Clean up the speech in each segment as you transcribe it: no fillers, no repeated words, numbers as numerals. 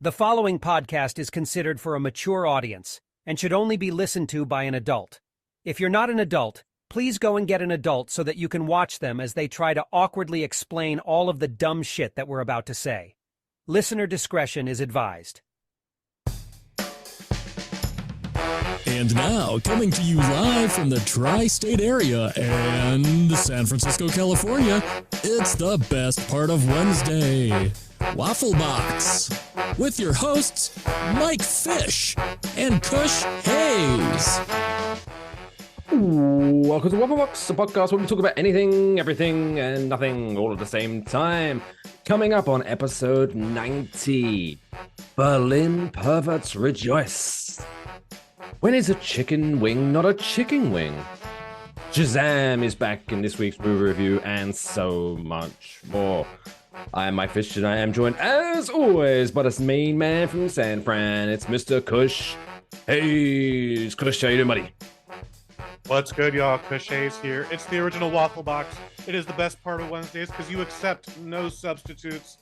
The following podcast is considered for a mature audience and should only be listened to by an adult. If you're not an adult, please go and get an adult so that you can watch them as they try to awkwardly explain all of the dumb shit that we're about to say. Listener discretion is advised. And now, coming to you live from the tri-state area and San Francisco, California, it's the best part of Wednesday, Waffle Box, with your hosts, Mike Fish and Kush Hayes. Welcome to Waffle Box, a podcast where we talk about anything, everything, and nothing all at the same time. Coming up on episode 90, Berlin Perverts Rejoice. When is a chicken wing not a chicken wing? Shazam is back in this week's movie review, and so much more. I am Mike Fish, and I am joined, as always, by this main man from San Fran. It's Mr. Kush. Hey, Kush, how you doing, buddy? What's good, y'all? Kush Hayes here. It's the original Waffle Box. It is the best part of Wednesdays because you accept no substitutes.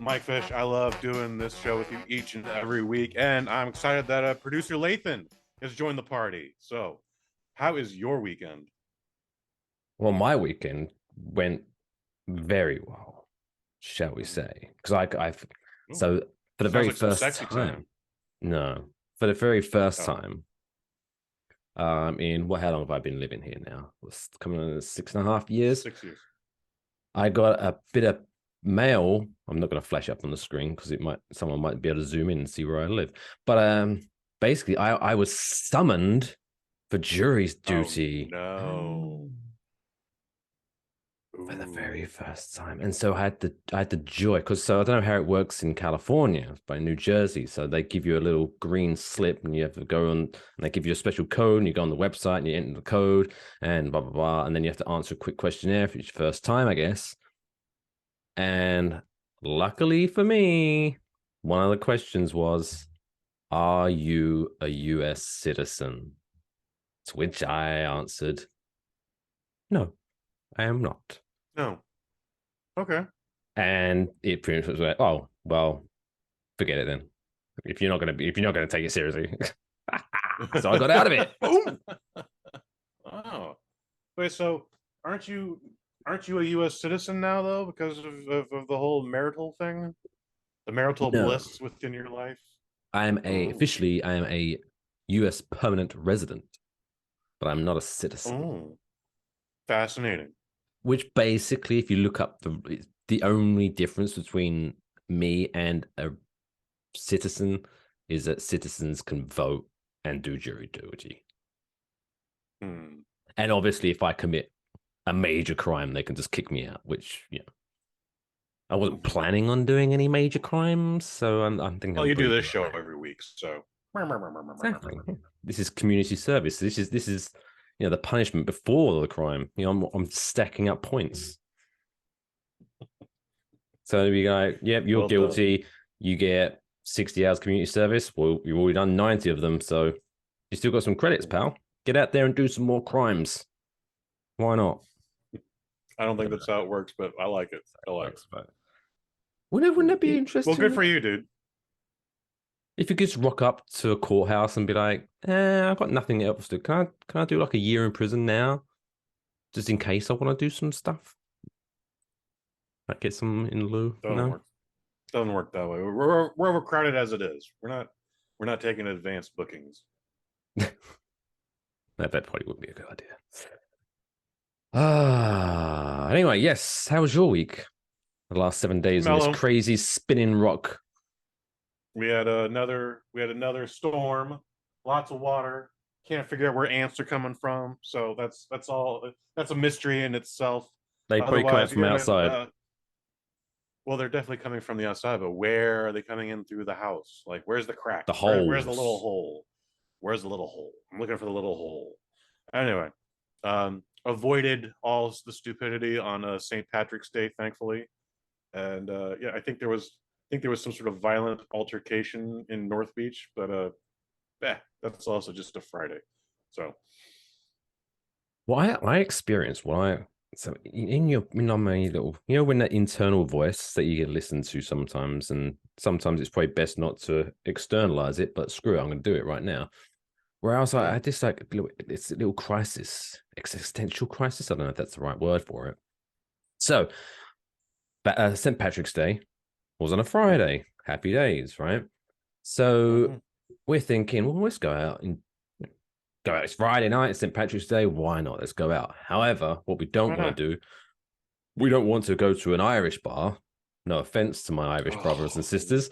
Mike Fish, I love doing this show with you each and every week, and I'm excited that producer Lathan has joined the party. So, how is your weekend? Well, my weekend went very well, shall we say? Because so for the very like first time, for the very first time, how long have I been living here now? It's coming on 6.5 years. 6 years. I got a bit of mail. I'm not going to flash up on the screen because someone might be able to zoom in and see where I live. But basically, I was summoned for jury's duty. Oh, no. For the very first time. And so I had the joy, because I don't know how it works in California, but in New Jersey, so they give you a little green slip and you have to go on, and they give you a special code, and you go on the website and you enter the code and blah, blah, blah. And then you have to answer a quick questionnaire for each first time, I guess. And luckily for me, one of the questions was, are you a US citizen? To which I answered, no, I am not. No. Okay. And it pretty much was like, oh, well, forget it then. If you're not gonna take it seriously. So I got out of it. Boom. Oh. Wait, so aren't you a US citizen now though, because of the whole marital thing? The marital bliss within your life? Officially I am a US permanent resident, but I'm not a citizen. Oh. Fascinating. Which basically, if you look up the only difference between me and a citizen is that citizens can vote and do jury duty. Hmm. And obviously, if I commit a major crime, they can just kick me out, which, I wasn't planning on doing any major crimes, so I'm thinking. Well, you do this show every week, so. Exactly. This is community service. This is the punishment before the crime. I'm stacking up points. So we go, yep, you're guilty. You get 60 hours community service. Well, you've already done 90 of them, so you still got some credits, pal. Get out there and do some more crimes. Why not? I don't think that's how it works, but I like it. I like it. Wouldn't that be interesting? Well, good for you, dude. If you could just rock up to a courthouse and be like, I've got nothing else to do. Can I do like a year in prison now? Just in case I want to do some stuff. Like get some in lieu. Doesn't work that way. We're overcrowded as it is. We're not taking advanced bookings. That probably wouldn't be a good idea. Anyway, yes. How was your week? The last 7 days in this crazy spinning rock. We had another storm, lots of water. Can't figure out where ants are coming from. So that's all. That's a mystery in itself. They probably come from outside. Well, they're definitely coming from the outside, but where are they coming in through the house? Like, where's the crack? The hole. Where's the little hole? Where's the little hole? I'm looking for the little hole. Anyway, avoided all the stupidity on St. Patrick's Day, thankfully, and I think there was some sort of violent altercation in North Beach, but that's also just a Friday. So, Well, I experienced when So in your my little, when that internal voice that you can listen to sometimes, and sometimes it's probably best not to externalize it, but screw it, I'm going to do it right now. Where I was like, I just like, it's a little crisis, existential crisis. I don't know if that's the right word for it. So, St. Patrick's Day was on a Friday. Happy days, right? So we're thinking, well, let's go out and go out. It's Friday night, it's St. Patrick's Day. Why not? Let's go out. However, what we don't want to do, we don't want to go to an Irish bar. No offense to my Irish brothers and sisters,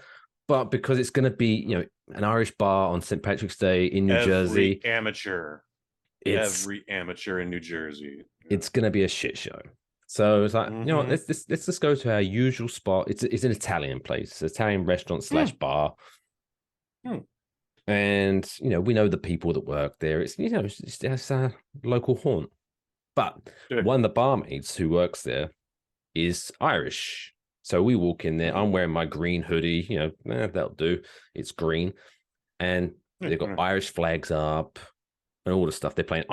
but because it's going to be, an Irish bar on St. Patrick's Day in New Jersey. Every amateur in New Jersey. It's going to be a shit show. So it's like, let's just go to our usual spot. It's an Italian place, Italian restaurant / bar. And, we know the people that work there. It's, it's a local haunt. But one of the barmaids who works there is Irish. So we walk in there. I'm wearing my green hoodie, that'll do. It's green. And they've got Irish flags up and all the stuff. They're playing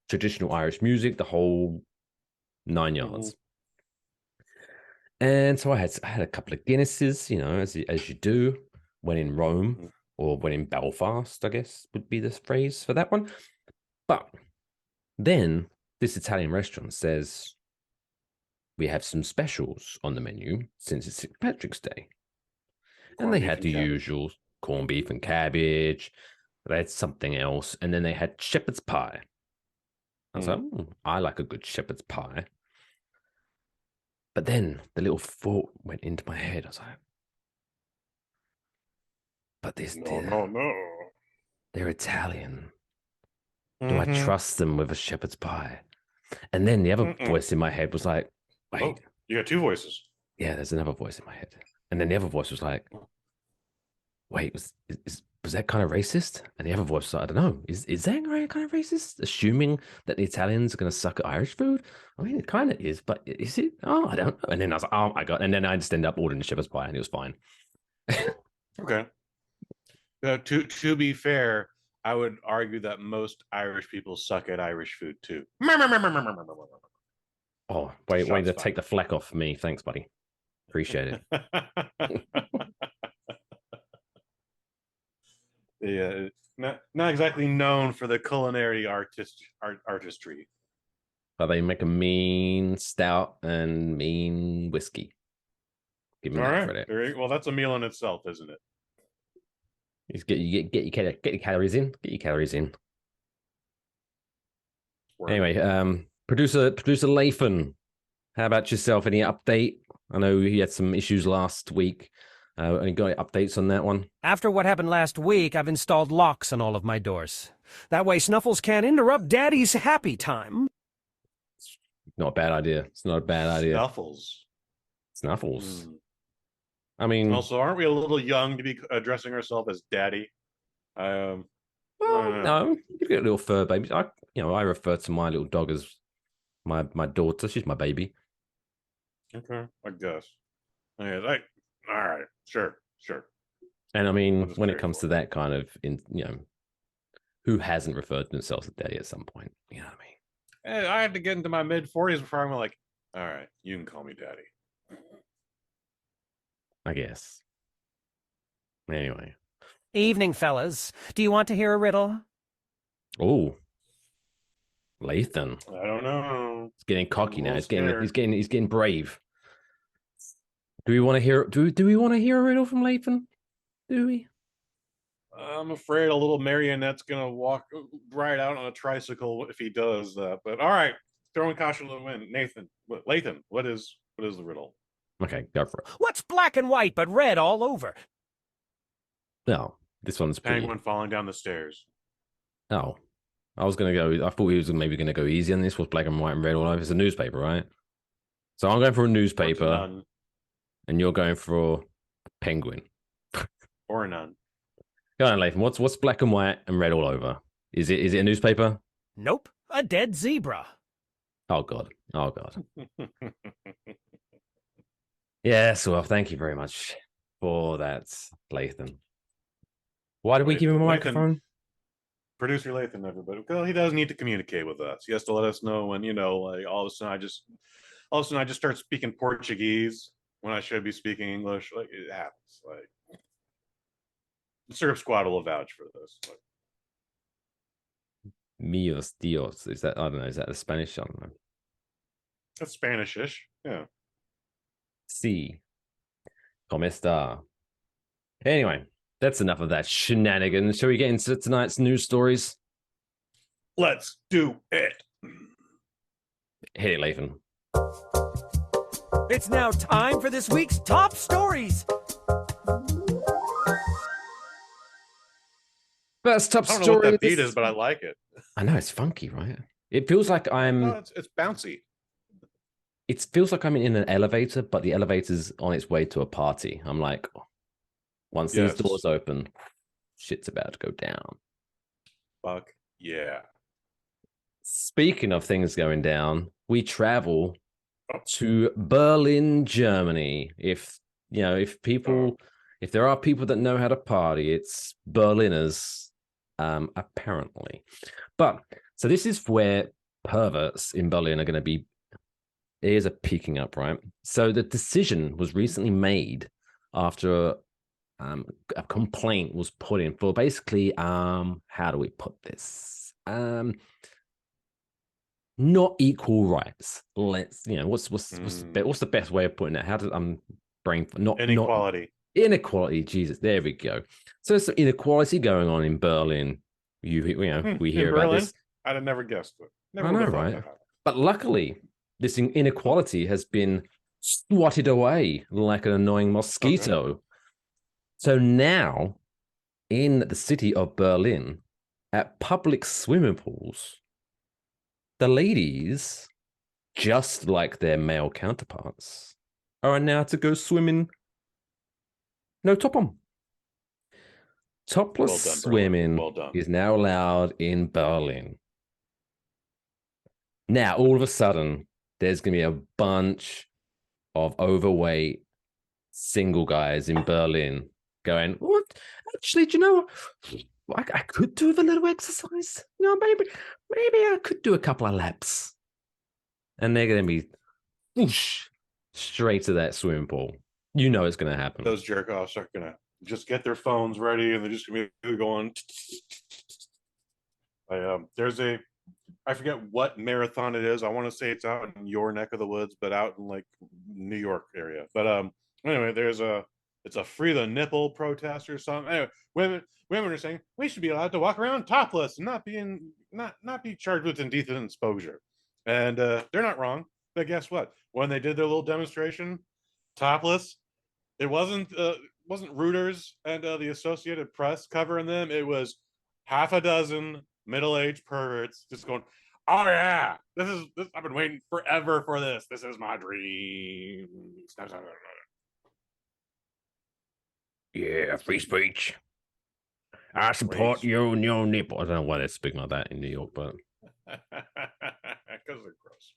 traditional Irish music, the whole 9 yards. And so I had a couple of Guinnesses, as you do when in Rome or when in Belfast, I guess would be the phrase for that one. But then this Italian restaurant says, we have some specials on the menu since it's St. Patrick's Day. And they had the usual corned beef and cabbage. They had something else. And then they had shepherd's pie. I was like, I like a good shepherd's pie. But then the little thought went into my head. I was like, but they're Italian. Do I trust them with a shepherd's pie? And then the other voice in my head was like, wait. You got two voices. Yeah, there's another voice in my head. And then the other voice was like, wait, was that kind of racist? And the other voice was like, I don't know. Is that kind of racist? Assuming that the Italians are going to suck at Irish food? I mean, it kind of is, but is it? Oh, I don't know. And then I was like, oh my God. And then I just ended up ordering the shepherd's pie and it was fine. Okay. To be fair, I would argue that most Irish people suck at Irish food too. Oh, wait to take the fleck off me. Thanks, buddy. Appreciate it. Yeah, not exactly known for the culinary artistry. But they make a mean stout and mean whiskey. Give me that credit. Well, that's a meal in itself, isn't it? Get your calories in. Get your calories in. Anyway, producer Lathan, how about yourself? Any update? I know you had some issues last week. Any updates on that one? After what happened last week, I've installed locks on all of my doors. That way Snuffles can't interrupt Daddy's happy time. Not a bad idea. It's not a bad idea. Snuffles. I mean, also, aren't we a little young to be addressing ourselves as Daddy? Well, no, you get a little fur baby. I refer to my little dog as my daughter. She's my baby. Okay, I guess. Yeah, all right, sure. And I mean, when it comes to that kind of, who hasn't referred to themselves as daddy at some point? You know what I mean? I had to get into my mid-40s before I'm like, all right, you can call me Daddy. I guess. Anyway. Evening, fellas. Do you want to hear a riddle? Oh, Lathan. I don't know. He's getting cocky now. He's getting brave. Do we want to hear? Do we want to hear a riddle from Lathan? Do we? I'm afraid a little marionette's gonna ride out on a tricycle if he does that. But all right, throwing caution to the wind. Lathan, what is the riddle? Okay, go for it. What's black and white but red all over? No, this one's pretty. Penguin falling down the stairs. Oh, I was gonna go. I thought he was maybe gonna go easy on this. Was black and white and red all over? It's a newspaper, right? So I'm going for a newspaper, and you're going for a penguin. Or none. Go on, Lathan. What's black and white and red all over? Is it a newspaper? Nope, a dead zebra. Oh God. Yes, well, thank you very much for that, Lathan. Why did we give him a microphone? Producer Lathan, everybody. Well, he does need to communicate with us. He has to let us know when, like all of a sudden I just start speaking Portuguese when I should be speaking English. Like it happens. Like the Syrup Squad will vouch for this. Like, Mios Dios. Is that, I don't know, is that the Spanish? I don't know. that's Spanish-ish. Yeah. Sí. ¿Cómo está? Anyway, that's enough of that shenanigans. Shall we get into tonight's news stories? Let's do it. Hit it, Lathan. It's now time for this week's top stories. First top I don't know story. what that beat is, but I like it. I know, it's funky, right? It feels like it's bouncy. It feels like I'm in an elevator, but the elevator's on its way to a party. I'm like, once these doors open, shit's about to go down. Fuck yeah. Speaking of things going down, we travel to Berlin, Germany. If there are people that know how to party, it's Berliners, apparently. But so this is where perverts in Berlin are going to be. Ears are peaking up, right? So the decision was recently made after a complaint was put in for basically, how do we put this? Not equal rights. What's the best way of putting it? How do inequality. Inequality. Jesus, there we go. So there's some inequality going on in Berlin. We hear about this. I'd have never guessed it. I know, right? But luckily, this inequality has been swatted away like an annoying mosquito. Okay. So now, in the city of Berlin, at public swimming pools, the ladies, just like their male counterparts, are now to go swimming no top on. Topless swimming is now allowed in Berlin. Now, all of a sudden, there's going to be a bunch of overweight single guys in Berlin going, what? Actually, do you know what? I could do with a little exercise. Maybe I could do a couple of laps. And they're going to be whoosh, straight to that swimming pool. You know it's going to happen. Those jerk-offs are going to just get their phones ready, and they're just going to be going. I forget what marathon it is. I want to say it's out in your neck of the woods, but out in like New York area. But anyway, it's a free the nipple protest or something. Anyway, women are saying we should be allowed to walk around topless and not be charged with indecent exposure. And they're not wrong. But guess what? When they did their little demonstration, topless, it wasn't Reuters and the Associated Press covering them. It was half a dozen middle-aged perverts just going, oh yeah, this I've been waiting forever for this. This is my dream. Yeah, free speech. I support you and your nipple. I don't know why they're speaking like that in New York, but because they're gross.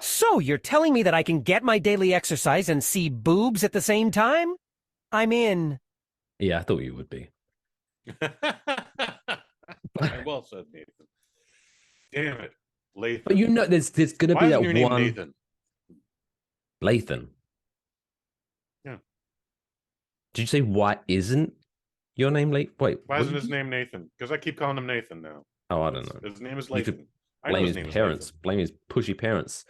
So you're telling me that I can get my daily exercise and see boobs at the same time? I'm in. Yeah, I thought you would be. Well said, Nathan. Damn it, Lathan. But there's going to be that one. Nathan? Lathan. Yeah. Did you say why isn't your name Wait, why isn't his name Nathan? Because I keep calling him Nathan now. Oh, I don't know. His name is Lathan. Blame his parents. Blame his pushy parents.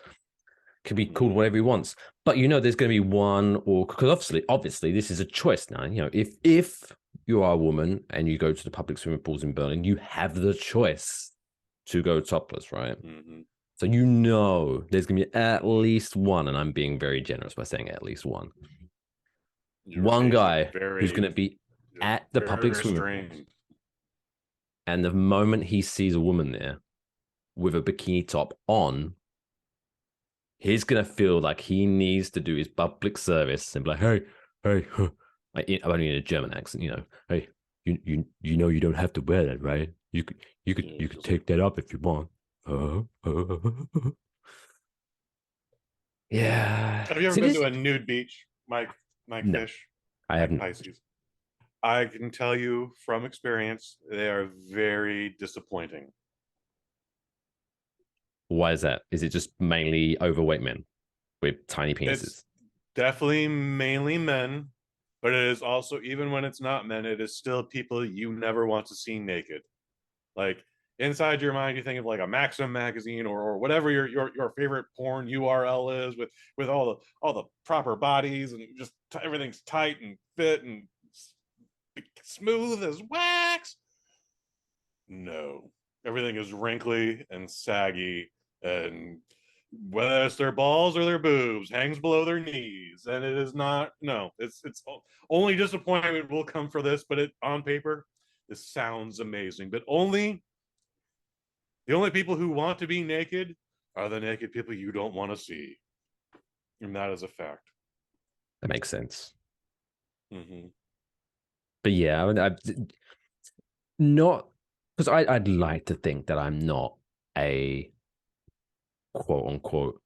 Could be called whatever he wants. But there's going to be one, or because obviously this is a choice now. If you are a woman and you go to the public swimming pools in Berlin, you have the choice to go topless, right? Mm-hmm. So there's going to be at least one, and I'm being very generous by saying at least one. One guy who's going to be at the public swimming pools. And the moment he sees a woman there with a bikini top on, he's going to feel like he needs to do his public service and be like, hey, I'm only in a German accent, hey, you don't have to wear that, right? You could take that up if you want. Yeah. Have you ever been to a nude beach, Mike No, Fish? I haven't. Pisces. I can tell you from experience, they are very disappointing. Why is that? Is it just mainly overweight men with tiny penises? It's definitely mainly men, but it is also, even when it's not men, it is still people you never want to see naked. Like inside your mind, you think of like a Maxim magazine or whatever your favorite porn URL is, with all the proper bodies and just everything's tight and fit and smooth as wax. No, everything is wrinkly and saggy, and whether it's their balls or their boobs hangs below their knees, and it is not. No, it's only disappointment will come for this, but it on paper this sounds amazing, but only the only people who want to be naked are the naked people you don't want to see, and that is a fact. That makes sense. Mm-hmm. But yeah, I not because I'd like to think that I'm not a quote unquote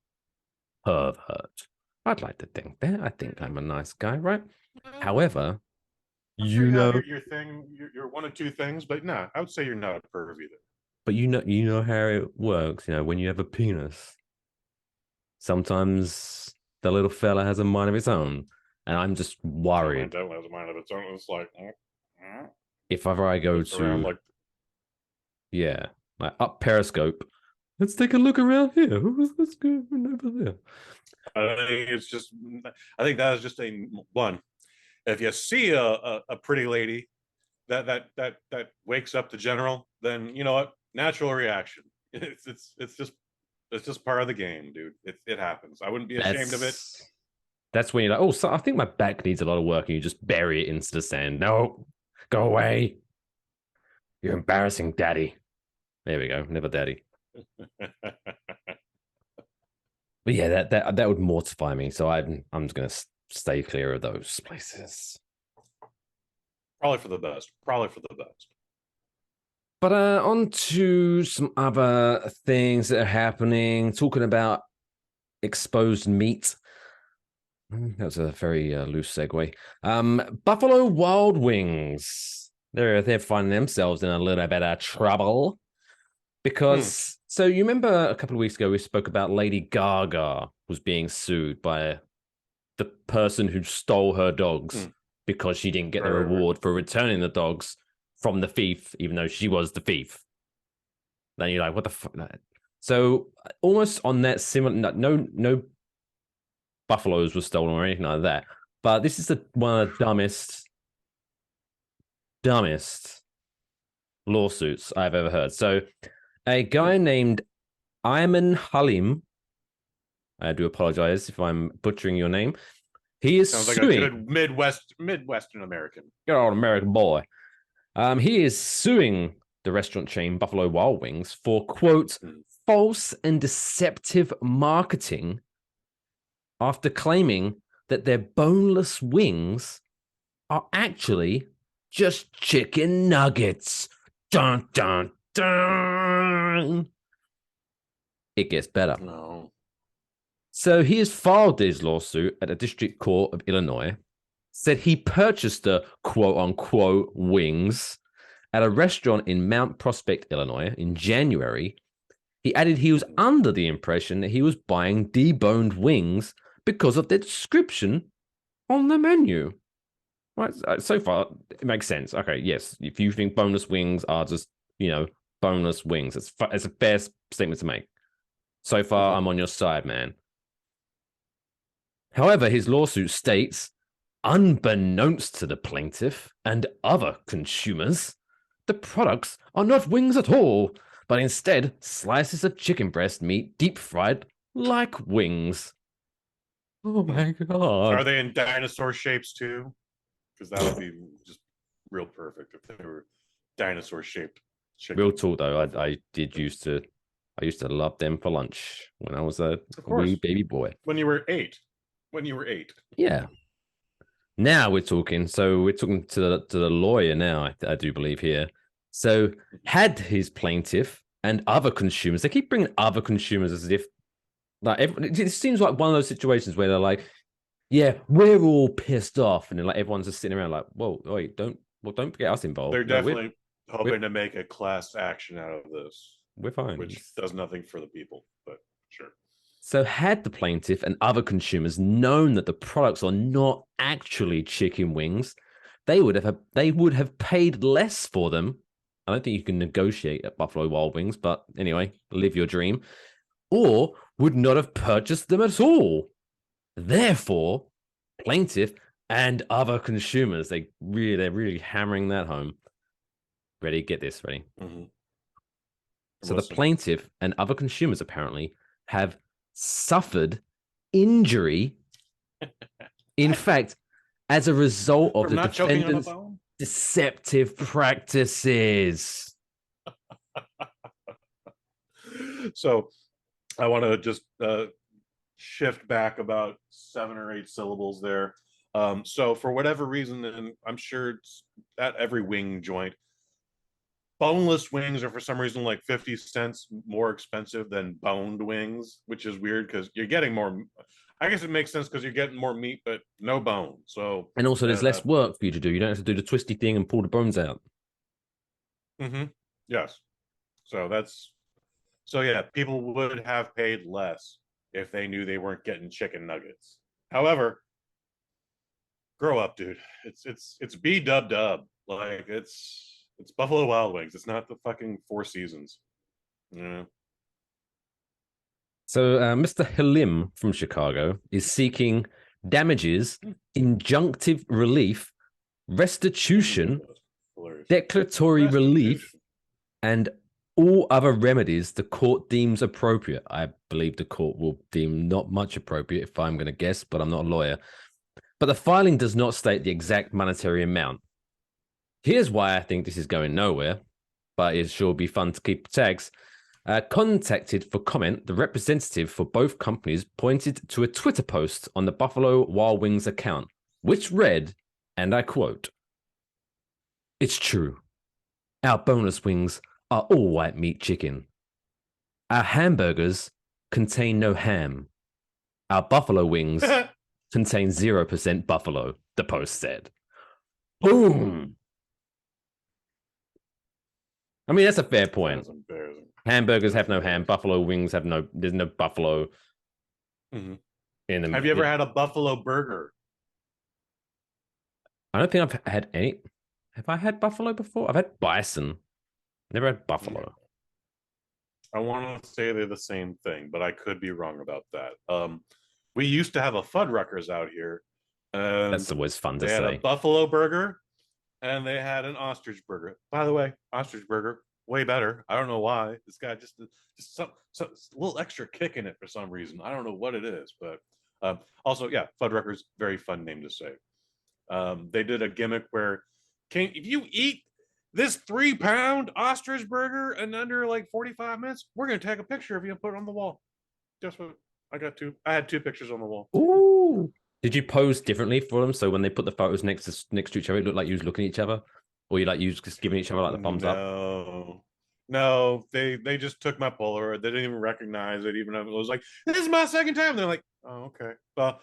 pervert. I'd like to think that. I think I'm a nice guy, right? However, I'm sure you you have know, your thing, your one or two things, but no, I would say you're not a perv either. but you know how it works. You know, when you have a penis, sometimes the little fella has a mind of its own, and I'm just worried That has a mind of its own. It's like if ever I go looks around to like yeah, like up Periscope. Let's take a look around here. Let's go over there. I think it's just. I think that is just a one. If you see a pretty lady that wakes up the general, then you know what? Natural reaction. It's just part of the game, dude. It happens. I wouldn't be ashamed of it. That's when you're like, oh, so I think my back needs a lot of work, and you just bury it into the sand. No, go away. You're embarrassing, daddy. There we go. Never daddy. But yeah, that would mortify me. So I'm just gonna stay clear of those places. Probably for the best. Probably for the best. But on to some other things that are happening. Talking about exposed meat. That was a very loose segue. Buffalo Wild Wings. They're finding themselves in a little bit of trouble because so you remember a couple of weeks ago we spoke about Lady Gaga was being sued by the person who stole her dogs because she didn't get the reward for returning the dogs from the thief, even though she was the thief. Then you're like, what the fuck? So almost on that similar, no buffaloes were stolen or anything like that. But this is one of the dumbest lawsuits I've ever heard. So a guy named Ayman Halim, I do apologize if I'm butchering your name. He is Sounds suing, like a good Midwestern American. good old American boy. He is suing the restaurant chain Buffalo Wild Wings for, quote, false and deceptive marketing after claiming that their boneless wings are actually just chicken nuggets. Dun, dun, dun. It gets better. No. So he has filed this lawsuit at the District Court of Illinois, said he purchased the quote-unquote wings at a restaurant in Mount Prospect, Illinois in January. He added he was under the impression that he was buying deboned wings because of the description on the menu. Right, so far, it makes sense. Okay, yes, if you think boneless wings are just, boneless wings, it's a fair statement to make. So far, I'm on your side, man. However, his lawsuit states, unbeknownst to the plaintiff and other consumers, the products are not wings at all, but instead slices of chicken breast meat deep fried like wings. Oh my God. Are they in dinosaur shapes too? Because that would be just real perfect if they were dinosaur shaped chicken. Real talk though, I used to love them for lunch when I was a wee baby boy. When you were 8. Yeah. Now we're talking. So we're talking to the lawyer now, I do believe here. So had his plaintiff and other consumers, they keep bringing other consumers as if, like, it seems like one of those situations where they're like, yeah, we're all pissed off. And then like everyone's just sitting around like, whoa, wait, don't Well, don't get us involved. They're No, definitely hoping to make a class action out of this, we're fine. which does nothing for the people, but sure. So had the plaintiff and other consumers known that the products are not actually chicken wings, they would have paid less for them. I don't think you can negotiate at Buffalo Wild Wings, but anyway, live your dream. Or would not have purchased them at all. Therefore, plaintiff and other consumers, they're really hammering that home. Ready? Get this, ready? Mm-hmm. So the plaintiff and other consumers apparently have suffered injury, in fact, as a result of the defendant's deceptive practices. So I want to just shift back about 7 or 8 syllables there. So for whatever reason, and I'm sure it's at every wing joint, boneless wings are for some reason like 50 cents more expensive than boned wings, which is weird because you're getting more. I guess it makes sense because you're getting more meat, but no bone. So and also there's less work for you to do. You don't have to do the twisty thing and pull the bones out. Mm-hmm. Yes. So yeah, people would have paid less if they knew they weren't getting chicken nuggets. However, grow up, dude. It's B-dub-dub. Like it's Buffalo Wild Wings. It's not the fucking Four Seasons. Yeah. So Mr. Halim from Chicago is seeking damages, injunctive relief, restitution, declaratory relief, and all other remedies the court deems appropriate. I believe the court will deem not much appropriate if I'm going to guess, but I'm not a lawyer. But the filing does not state the exact monetary amount. Here's why I think this is going nowhere, but it sure be fun to keep tags. Contacted for comment, the representative for both companies pointed to a Twitter post on the Buffalo Wild Wings account, which read, and I quote, "It's true. Our boneless wings are all white meat chicken. Our hamburgers contain no ham. Our buffalo wings contain 0% buffalo," the post said. Boom. I mean, that's a fair point. Hamburgers have no ham. Buffalo wings have there's no buffalo in them. Have you ever had a buffalo burger? I don't think I've had any. Have I had buffalo before? I've had bison. Never had buffalo. I want to say they're the same thing, but I could be wrong about that. We used to have a Fuddruckers out here. That's always fun to say. They had a buffalo burger and they had an ostrich burger. By the way, ostrich burger, way better. I don't know why. This guy just some a little extra kick in it for some reason. I don't know what it is, but also, yeah, Fuddruckers, very fun name to say. They did a gimmick where if you eat this 3-pound ostrich burger in under like 45 minutes, we're going to take a picture of you and put it on the wall. Guess what? I had 2 pictures on the wall. Ooh. Did you pose differently for them? So when they put the photos next to each other, it looked like you was looking at each other? Or you just giving each other like the thumbs up? No, they just took my Polaroid. They didn't even recognize it, even though it was like, this is my second time. They're like, oh, okay. Well,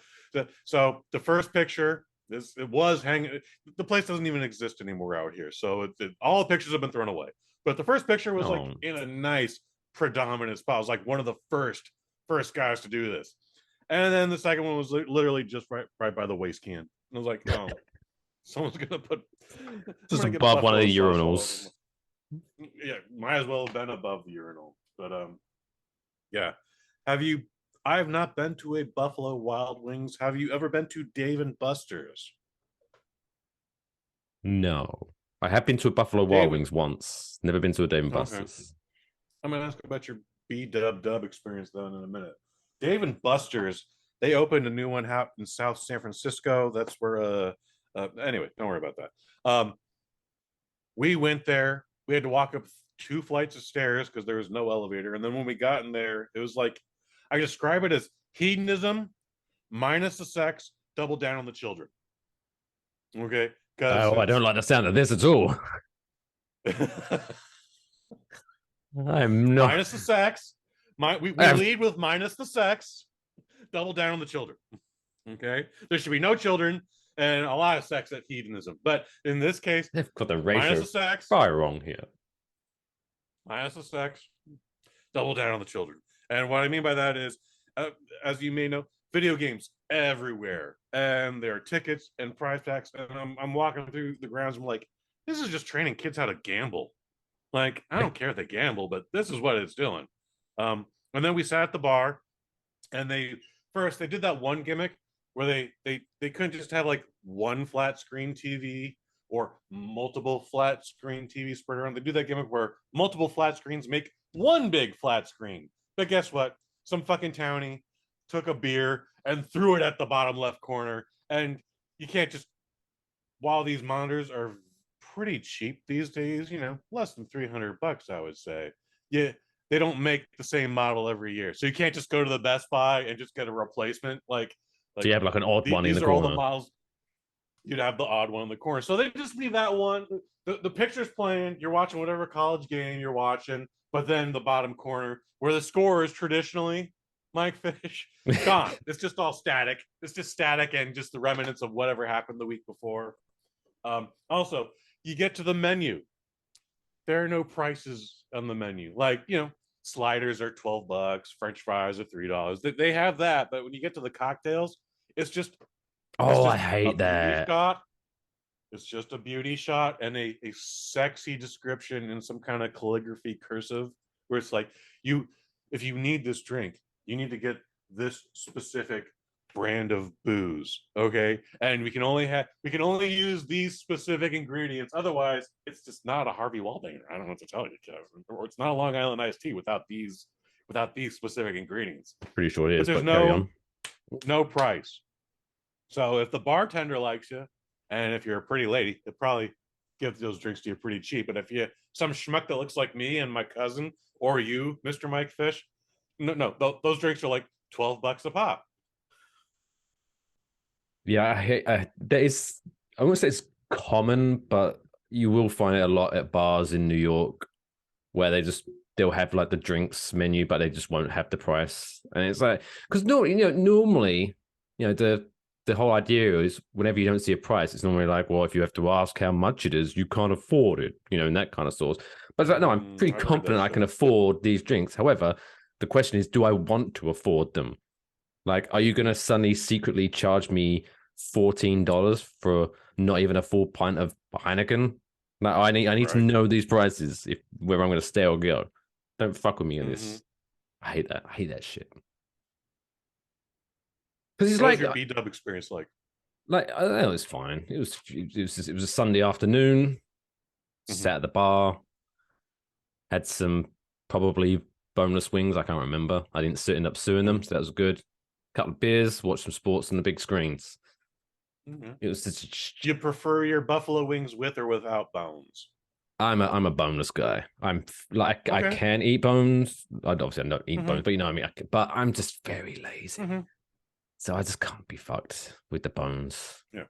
so the first picture, it was hanging. The place doesn't even exist anymore out here. So all the pictures have been thrown away. But the first picture was like in a nice predominant spot. I was like one of the first guys to do this. And then the second one was literally just right by the waste can. And I was like, oh, someone's gonna put just above one of the urinals. Yeah, might as well have been above the urinal. But yeah. I have not been to a Buffalo Wild Wings. Have you ever been to Dave and Buster's? No. I have been to a Buffalo Wild Wings once. Never been to a Dave and Buster's. I'm gonna ask about your B-dub-dub experience though in a minute. Dave and Buster's, they opened a new one out in South San Francisco. That's where anyway, don't worry about that. We went there. We had to walk up 2 flights of stairs because there was no elevator. And then when we got in there, it was like, I describe it as hedonism minus the sex, double down on the children. Okay. Oh, I don't like the sound of this at all. I'm not. Minus the sex. We lead with minus the sex, double down on the children. Okay. There should be no children. and a lot of sex at hedonism. But in this case, They've got the minus ratio the sex, far wrong here. minus the sex, double down on the children. And what I mean by that is, as you may know, video games everywhere, and there are tickets and prize packs. And I'm walking through the grounds. I'm like, this is just training kids how to gamble. Like, I don't care if they gamble, but this is what it's doing. And then we sat at the bar, and they did that one gimmick where they couldn't just have like one flat screen TV or multiple flat screen TV spread around. They do that gimmick where multiple flat screens make one big flat screen. But guess what? Some fucking townie took a beer and threw it at the bottom left corner. And you can't just, while these monitors are pretty cheap these days, less than $300, I would say. Yeah, they don't make the same model every year. So you can't just go to the Best Buy and just get a replacement. Like so you have like an odd one in the corner. These are all the models. You'd have the odd one in the corner. So they just leave that one. The picture's playing. You're watching whatever college game you're watching. But then the bottom corner, where the score is traditionally Mike Fish, gone. It's just all static. It's just static and just the remnants of whatever happened the week before. Also, you get to the menu. There are no prices on the menu. Like, sliders are $12, French fries are $3. They have that, but when you get to the cocktails, it's just I hate that. It's just a beauty shot and a sexy description in some kind of calligraphy cursive where it's like, if you need this drink, you need to get this specific brand of booze, okay? And we can only use these specific ingredients. Otherwise, it's just not a Harvey Walding. I don't know what to tell you, Kevin. Or it's not a Long Island iced tea without these specific ingredients. Pretty sure it is, but there's no price. So if the bartender likes you, and if you're a pretty lady, they'll probably give those drinks to you pretty cheap. But if you some schmuck that looks like me and my cousin, or you, Mr. Mike Fish, no, those drinks are like $12 a pop. Yeah, I won't say it's common, but you will find it a lot at bars in New York where they'll have like the drinks menu, but they just won't have the price. And it's like, because normally, the whole idea is whenever you don't see a price, it's normally like, well, if you have to ask how much it is, you can't afford it, in that kind of source. But it's like, no, I'm pretty confident I can afford these drinks. However, the question is, do I want to afford them? Like, are you going to suddenly secretly charge me $14 for not even a full pint of Heineken? Like, I need to know these prices whether I'm going to stay or go. Don't fuck with me in this. I hate that. I hate that shit. Because it's like your B-dub experience like? Like, I don't know, it was fine. It was a Sunday afternoon. Sat at the bar. Had some probably boneless wings. I can't remember. I didn't end up suing them, so that was good. Couple of beers. Watched some sports on the big screens. It was just... Do you prefer your buffalo wings with or without bones? I'm a boneless guy. I'm like, okay. I can eat bones. Obviously I don't eat bones, but I mean, but I'm just very lazy. So I just can't be fucked with the bones. Yeah.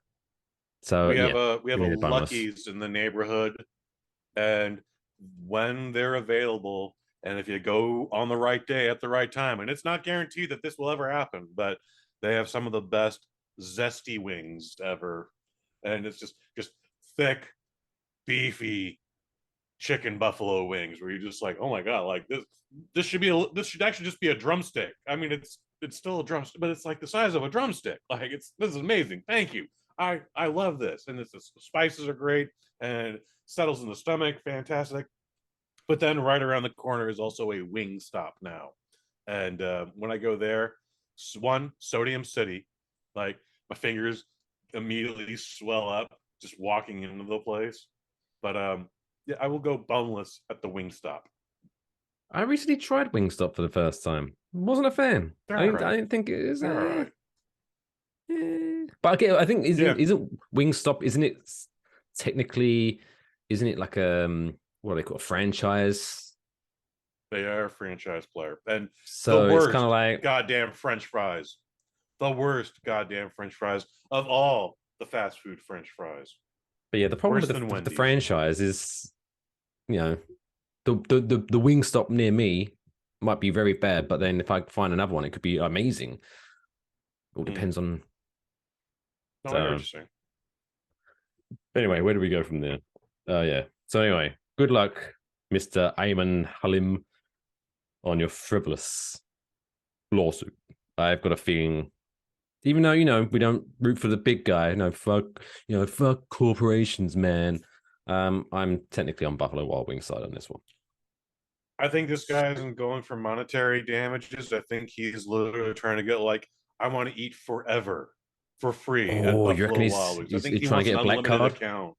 So we have a Lucky's in the neighborhood, and when they're available, and if you go on the right day at the right time, and it's not guaranteed that this will ever happen, but they have some of the best zesty wings ever, and it's just thick, beefy chicken buffalo wings where you're just like, oh my god, like this should actually just be a drumstick. I mean, it's still a drumstick, but it's like the size of a drumstick. Like, this is amazing. Thank you. I love this. And the spices are great and settles in the stomach. Fantastic. But then right around the corner is also a wing stop now. And when I go there, one, Sodium City, like my fingers immediately swell up just walking into the place. But yeah, I will go boneless at the Wingstop. I recently tried Wingstop for the first time. Wasn't a fan. I didn't think it is. Right. But okay, I think isn't Wingstop? Isn't it technically? Isn't it like what do they call a franchise? They are a franchise player, and so the worst it's kind of like goddamn French fries. The worst goddamn French fries of all the fast food French fries. But yeah, the problem with the franchise is, the Wingstop near me might be very bad, but then if I find another one, it could be amazing. It all depends on. Interesting. Anyway, where do we go from there? Oh, yeah. So anyway, good luck, Mr. Ayman Halim, on your frivolous lawsuit. I've got a feeling, even though, we don't root for the big guy, fuck corporations, man. I'm technically on Buffalo Wild Wings side on this one. I think this guy isn't going for monetary damages. I think he's literally trying to get I want to eat forever for free at Oh, you reckon Buffalo Wild Wings. I think he trying wants to an get a black unlimited card? account.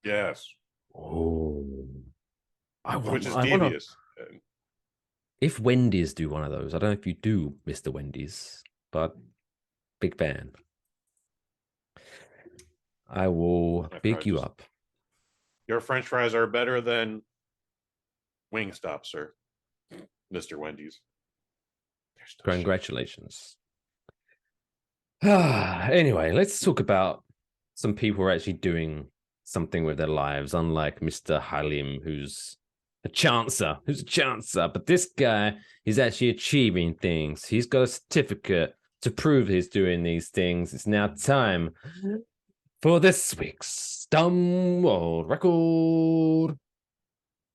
Yes. Oh, Which is devious. If Wendy's do one of those, I don't know if you do, Mr. Wendy's, but big fan. I will big you up. Your French fries are better than Wingstop, sir. Mr. Wendy's. Congratulations. Anyway, let's talk about some people who are actually doing something with their lives, unlike Mr. Halim, who's a chancer. But this guy is actually achieving things. He's got a certificate to prove he's doing these things. It's now time for this week's Dumb World Record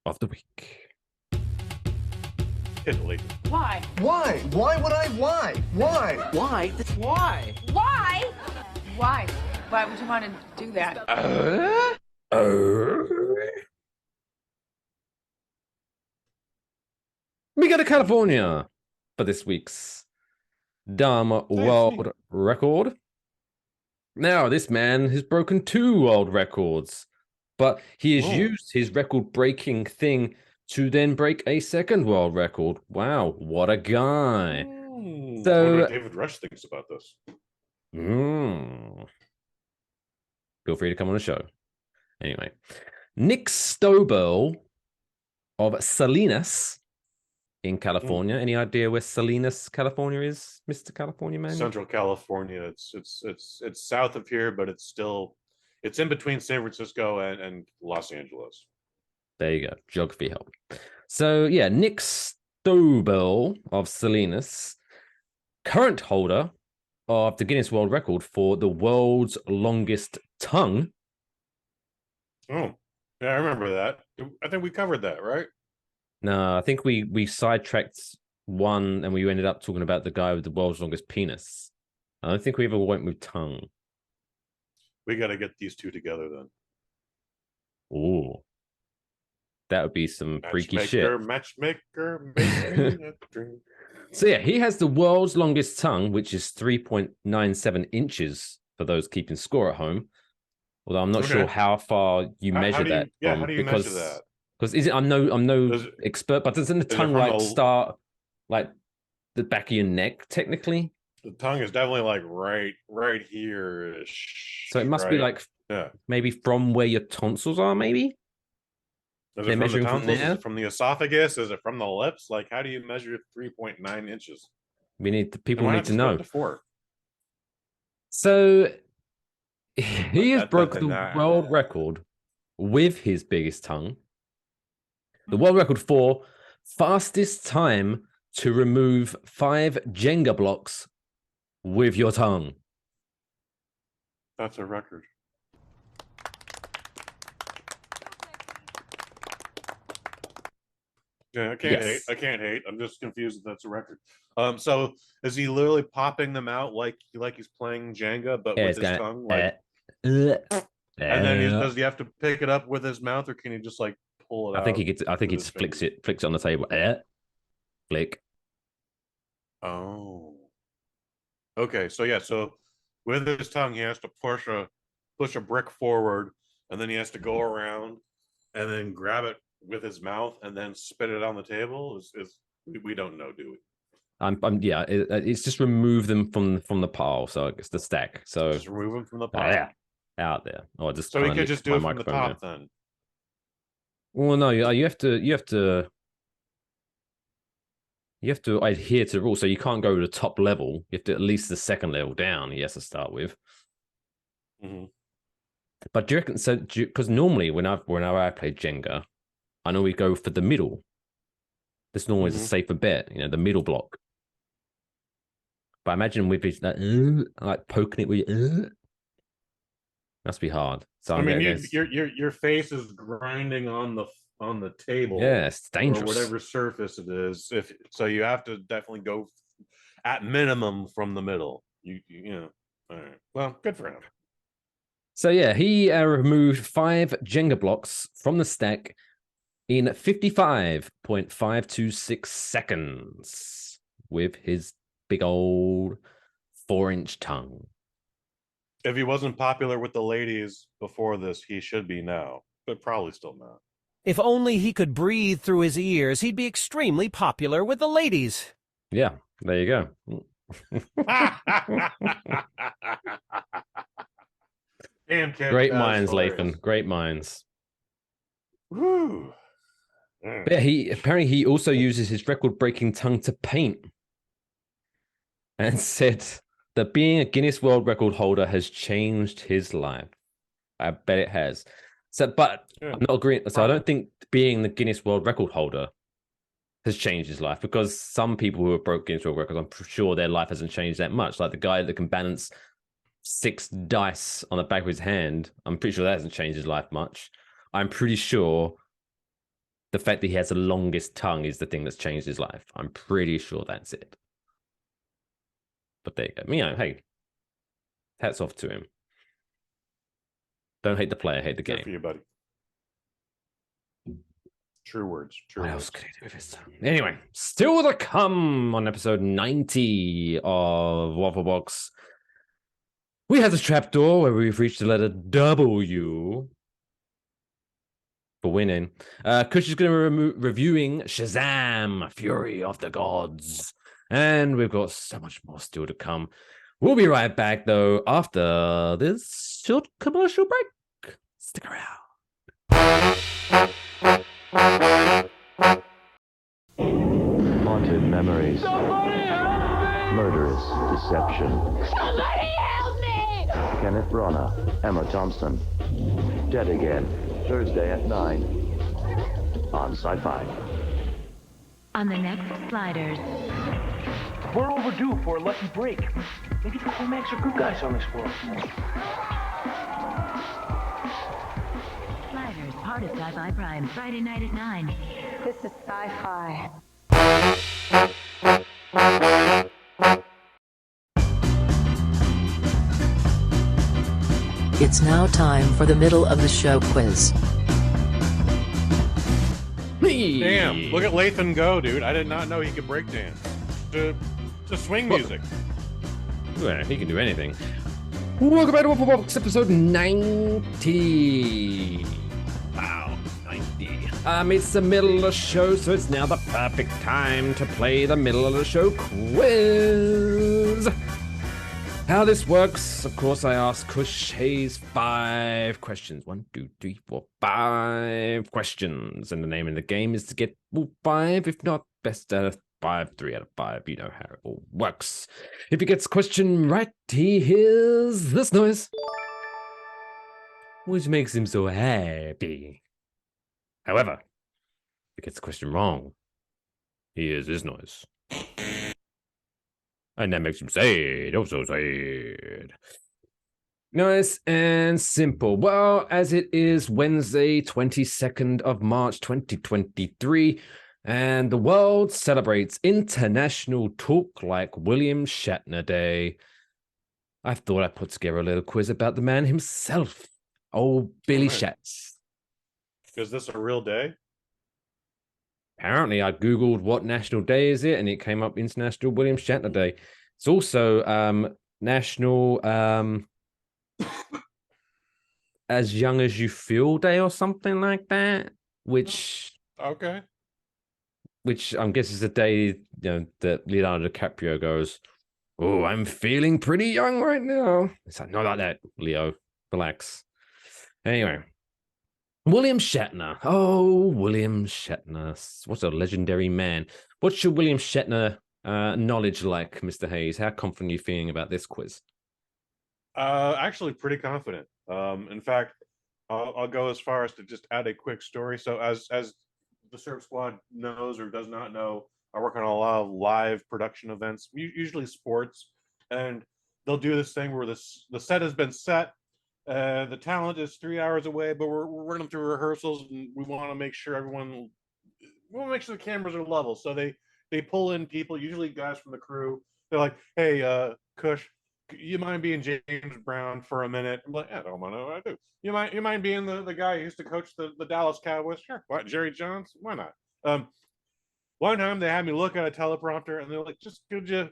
of the Week. Italy. Why? Why? Why would I? Why? Why? Why? Why? Why? Why? Why would you want to do that? We go to California for this week's Dumb World Record. Now, this man has broken 2 world records, but he has used his record-breaking thing to then break a 2nd world record. Wow, what a guy. So, I wonder what David Rush thinks about this. Feel free to come on the show. Anyway, Nick Stobel of Salinas in California. Any idea where Salinas, California is, Mr. California man? Central California. It's south of here, but it's in between San Francisco and Los Angeles. There you go. Geography help. So yeah, Nick Stobel of Salinas, current holder of the Guinness World Record for the world's longest tongue. Oh, yeah, I remember that. I think we covered that, right? No, I think we sidetracked one and we ended up talking about the guy with the world's longest penis. I don't think we ever went with tongue. We got to get these two together then. Ooh. That would be some freaky shit. Matchmaker, make me a drink. So yeah, he has the world's longest tongue, which is 3.97 inches for those keeping score at home. Although I'm not sure how far you measure that. Yeah, how do you measure that? Because I'm no expert, but doesn't the tongue start like the back of your neck technically? The tongue is definitely like right here-ish. So it must be like maybe from where your tonsils are, maybe? Is it from the tonsils? Is it from the esophagus? Is it from the lips? Like, how do you measure 3.9 inches? People need to know. So he has broke the world record with his biggest tongue. The world record for fastest time to remove 5 Jenga blocks with your tongue. That's a record. Yeah, I can't hate. I'm just confused if that's a record. So is he literally popping them out like he's playing Jenga, but with his tongue? Like, and then does he have to pick it up with his mouth, or can he just like pull it out? I think he just flicks it on the table. Flick. Oh. Okay, so with his tongue, he has to push a brick forward, and then he has to go around and then grab it with his mouth and then spit it on the table. We don't know, do we? It's just remove them from the pile, so it's the stack. So just remove them from the pile. Out there. Or just so he could just do it from the top then. Well, no, you have to adhere to the rules. So you can't go to the top level. You have to at least the 2nd level down. He has to start with. Mm-hmm. But do you reckon? So because normally whenever I play Jenga, I know we go for the middle. This normally is a safer bet, the middle block. But imagine with his like poking it with Must be hard. So I mean, your face is grinding on the table. Yeah, it's dangerous. Or whatever surface it is. If so, you have to definitely go at minimum from the middle. You know. All right. Well, good for him. So yeah, he removed 5 Jenga blocks from the stack in 55.526 seconds with his big old 4-inch tongue. If he wasn't popular with the ladies before this, he should be now, but probably still not. If only he could breathe through his ears, he'd be extremely popular with the ladies. Yeah, there you go. Damn, kid, great minds, Lathan. Great minds. Woo. Yeah, he also uses his record-breaking tongue to paint, and said that being a Guinness World Record holder has changed his life. I bet it has. So, but I'm not agreeing. So I don't think being the Guinness World Record holder has changed his life, because some people who have broke Guinness World Records, I'm sure their life hasn't changed that much. Like the guy that can balance 6 dice on the back of his hand, I'm pretty sure that hasn't changed his life much. I'm pretty sure the fact that he has the longest tongue is the thing that's changed his life. I'm pretty sure that's it. But there you go. You know, hey, hats off to him. Don't hate the player, hate the game. Good for you, buddy. True words. True What words. else could he do with his tongue? Anyway, still to come on episode 90 of Waffle Box. We have this trapdoor where we've reached the letter W for winning. Kush is going to be reviewing Shazam, Fury of the Gods. And we've got so much more still to come. We'll be right back, though, after this short commercial break. Stick around. Haunted memories. Somebody help me! Murderous deception. Somebody help me! Kenneth Branagh, Emma Thompson. Dead Again, Thursday at 9 on Sci-Fi. On the next Sliders. We're overdue for a lucky break. Maybe the Comacs are good guys on this world. Sliders, part of Sci-Fi Prime, Friday night at 9. This is sci-fi. It's now time for the middle of the show quiz. Damn, look at Lathan go, dude. I did not know he could break dance. To swing music. Well, he can do anything. Welcome back to Waffle Box episode 90. Wow, 90. It's the middle of the show, so it's now the perfect time to play the middle of the show quiz. How this works, of course, I ask Kush Hayes 5 questions. 1, 2, 3, 4, 5 questions. And the name of the game is to get all 5, if not best out of 5, 3 out of 5. You know how it all works. If he gets the question right, he hears this noise, which makes him so happy. However, if he gets the question wrong, he hears this noise. And that makes him sad, oh so sad. Nice and simple. Well, as it is Wednesday, 22nd of March, 2023, and the world celebrates International Talk Like William Shatner Day, I thought I'd put together a little quiz about the man himself, old Billy Shatz. Is this a real day? Apparently, I Googled what national day is it, and it came up International William Shatner Day. It's also National As Young As You Feel Day or something like that, which I'm guessing is the day that Leonardo DiCaprio goes, "Oh, I'm feeling pretty young right now." It's like, not like that, Leo. Relax. Anyway. William Shatner. Oh, William Shatner. What a legendary man. What's your William Shatner knowledge like, Mr. Hayes? How confident are you feeling about this quiz? Actually, pretty confident. In fact, I'll go as far as to just add a quick story. So as the Serb Squad knows or does not know, I work on a lot of live production events, usually sports, and they'll do this thing where the set has been set, The talent is 3 hours away, but we're running through rehearsals, and we want to make sure we want to make sure the cameras are level. So they pull in people, usually guys from the crew. They're like, "Hey, Kush, you mind being James Brown for a minute?" I'm like, "I don't want to. I do. You mind being the guy who used to coach the Dallas Cowboys? Sure. What, Jerry Jones? Why not?" One time they had me look at a teleprompter, and they're like, "Just could you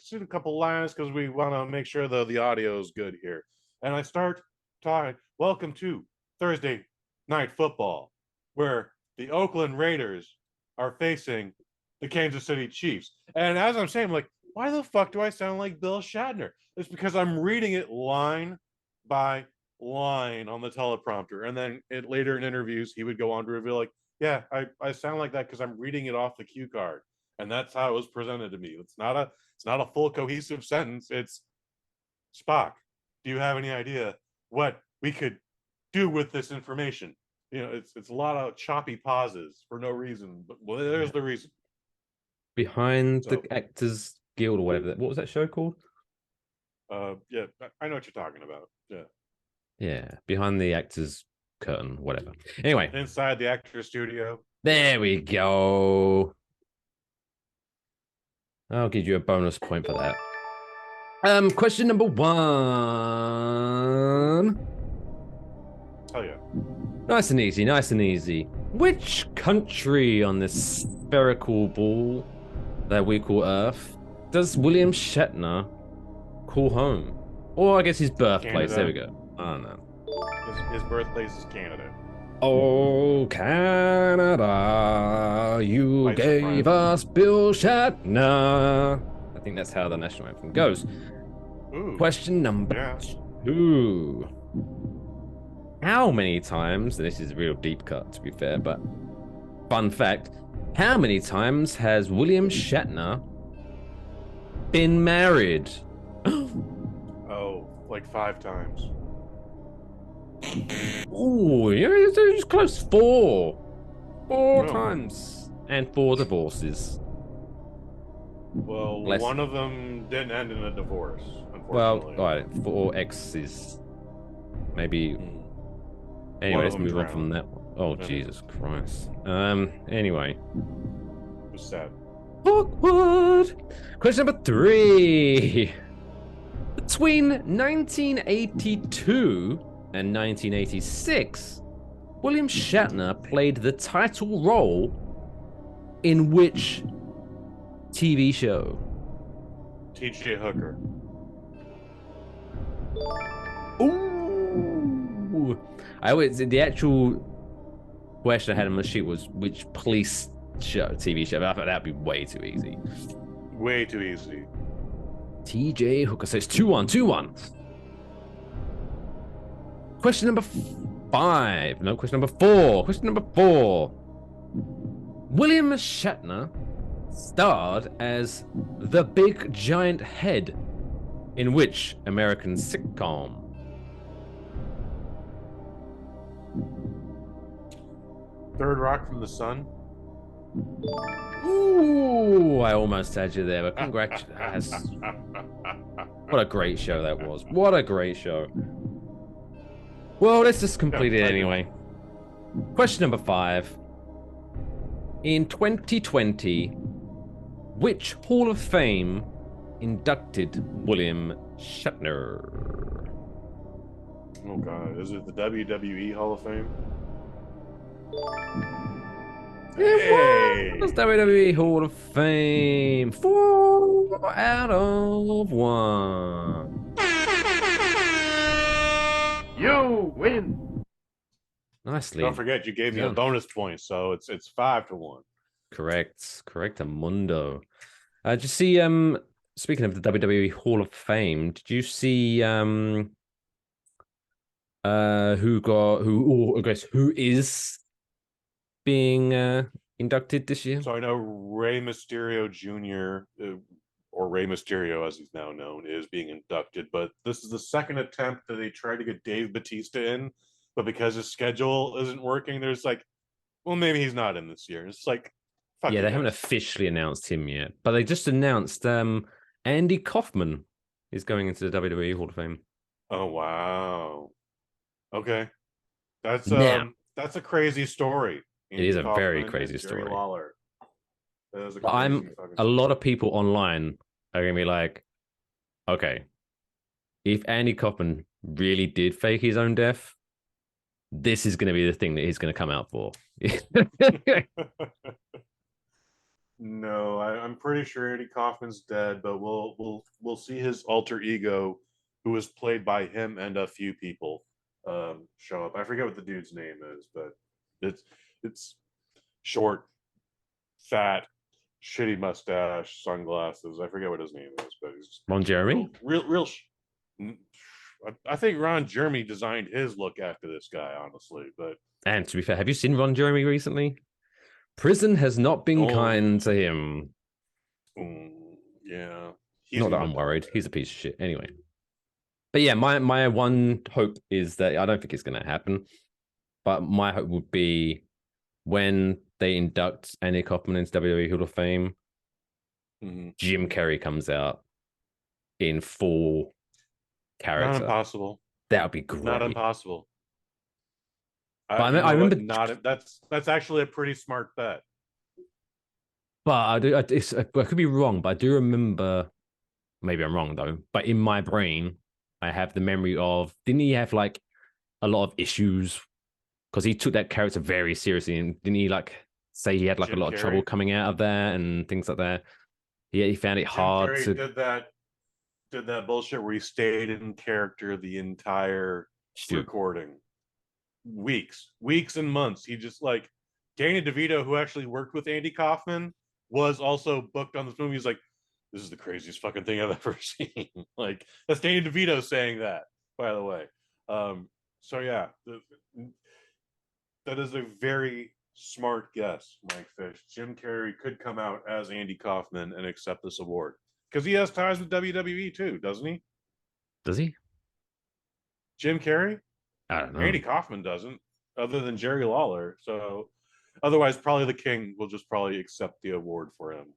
shoot a couple lines because we want to make sure the audio is good here." And I start talking. Welcome to Thursday Night Football, where the Oakland Raiders are facing the Kansas City Chiefs. And as I'm saying, I'm like, why the fuck do I sound like Bill Shatner? It's because I'm reading it line by line on the teleprompter, and then later in interviews he would go on to reveal like, yeah, I sound like that because I'm reading it off the cue card, and that's how it was presented to me. It's not a full cohesive sentence. It's Spock. Do you have any idea what we could do with this information? It's a lot of choppy pauses for no reason, but well, there's the reason. Behind the Actors Guild or whatever. What was that show called? Yeah, I know what you're talking about. Yeah. Yeah, behind the actors curtain, whatever. Anyway, inside the actor studio. There we go. I'll give you a bonus point for that. Question number 1. Oh yeah. Nice and easy, nice and easy. Which country on this spherical ball that we call Earth does William Shatner call home? Or I guess his birthplace. Canada. There we go. I don't know. His birthplace is Canada. Oh, Canada, you gave us Bill Shatner. I think that's how the national anthem goes. Ooh. Question number 2. How many times, and this is a real deep cut to be fair, but fun fact, how many times has William Shatner been married? Oh, like 5 times. Ooh, it's close. 4 times. And 4 divorces. Well, one of them didn't end in a divorce, unfortunately. Well, all right, 4 exes. Maybe. Anyway, let's move on from that one. Oh, Jesus Christ. Anyway. It was sad. Awkward. Question number 3. Between 1982 and 1986, William Shatner played the title role in which TV show? T.J. Hooker. Ooh. The actual question I had on my sheet was which police show, TV show. I thought that'd be way too easy. Way too easy. T.J. Hooker. So it's 2-1, 2-1. Question number 5. No, question number 4. Question number 4. William Shatner starred as the Big Giant Head in which American sitcom? Third Rock from the Sun. Ooh, I almost had you there, but congratulations. What a great show that was. What a great show. Well, let's just complete it anyway. Question number 5. In 2020, which Hall of Fame inducted William Shatner? Oh God, is it the WWE Hall of Fame? It was WWE Hall of Fame. 4 out of 1. You win. Nicely. Don't forget, you gave me a bonus point, so it's 5-1. Correct, Amundo. Did you see? Speaking of the WWE Hall of Fame, did you see? Who is being inducted this year? So I know Rey Mysterio Jr. Or Rey Mysterio, as he's now known, is being inducted. But this is the second attempt that they tried to get Dave Bautista in, but because his schedule isn't working, there's like, well, maybe he's not in this year. It's like, fuck yeah, they guys. haven't officially announced him yet, but they just announced Andy Kaufman is going into the WWE Hall of Fame. Oh wow. Okay. Now, That's a crazy story. it Andy is a very Kaufman crazy and Jerry story. Lawler. That is a But crazy I'm fucking a lot story. of people online are gonna be like, okay, if Andy Kaufman really did fake his own death, this is gonna be the thing that he's gonna come out for. No, I'm pretty sure Andy Kaufman's dead, but we'll see his alter ego, who was played by him and a few people, show up. I forget what the dude's name is, but it's short, fat, shitty mustache, sunglasses. I forget what his name is, but he's Ron Jeremy? real. I think Ron Jeremy designed his look after this guy, honestly. But And to be fair, have you seen Ron Jeremy recently? Prison has not been kind to him. Yeah, Not that I'm worried. He's a piece of shit. Anyway. But yeah, my one hope is that I don't think it's going to happen. But my hope would be when they induct Andy Kaufman into WWE Hall of Fame, Jim Carrey comes out in full character. Not impossible. That would be great. Not impossible. But I remember that's actually a pretty smart bet. But I could be wrong, but I do remember. Maybe I'm wrong though. But in my brain, I have the memory of didn't he have like a lot of issues because he took that character very seriously, and didn't he like say he had like Jim a lot of Carrey? trouble coming out of that and things like that? Yeah, he found it Jim hard Carrey to did that bullshit where he stayed in character the entire recording. Weeks and months. He just like Danny DeVito, who actually worked with Andy Kaufman, was also booked on this movie. He's like, this is the craziest fucking thing I've ever seen. Like, that's Danny DeVito saying that, by the way. So yeah, that is a very smart guess, Mike Fish. Jim Carrey could come out as Andy Kaufman and accept this award because he has ties with WWE too, doesn't he? Does he? Jim Carrey? I don't know. Andy Kaufman doesn't, other than Jerry Lawler. So otherwise, probably the King will just probably accept the award for him.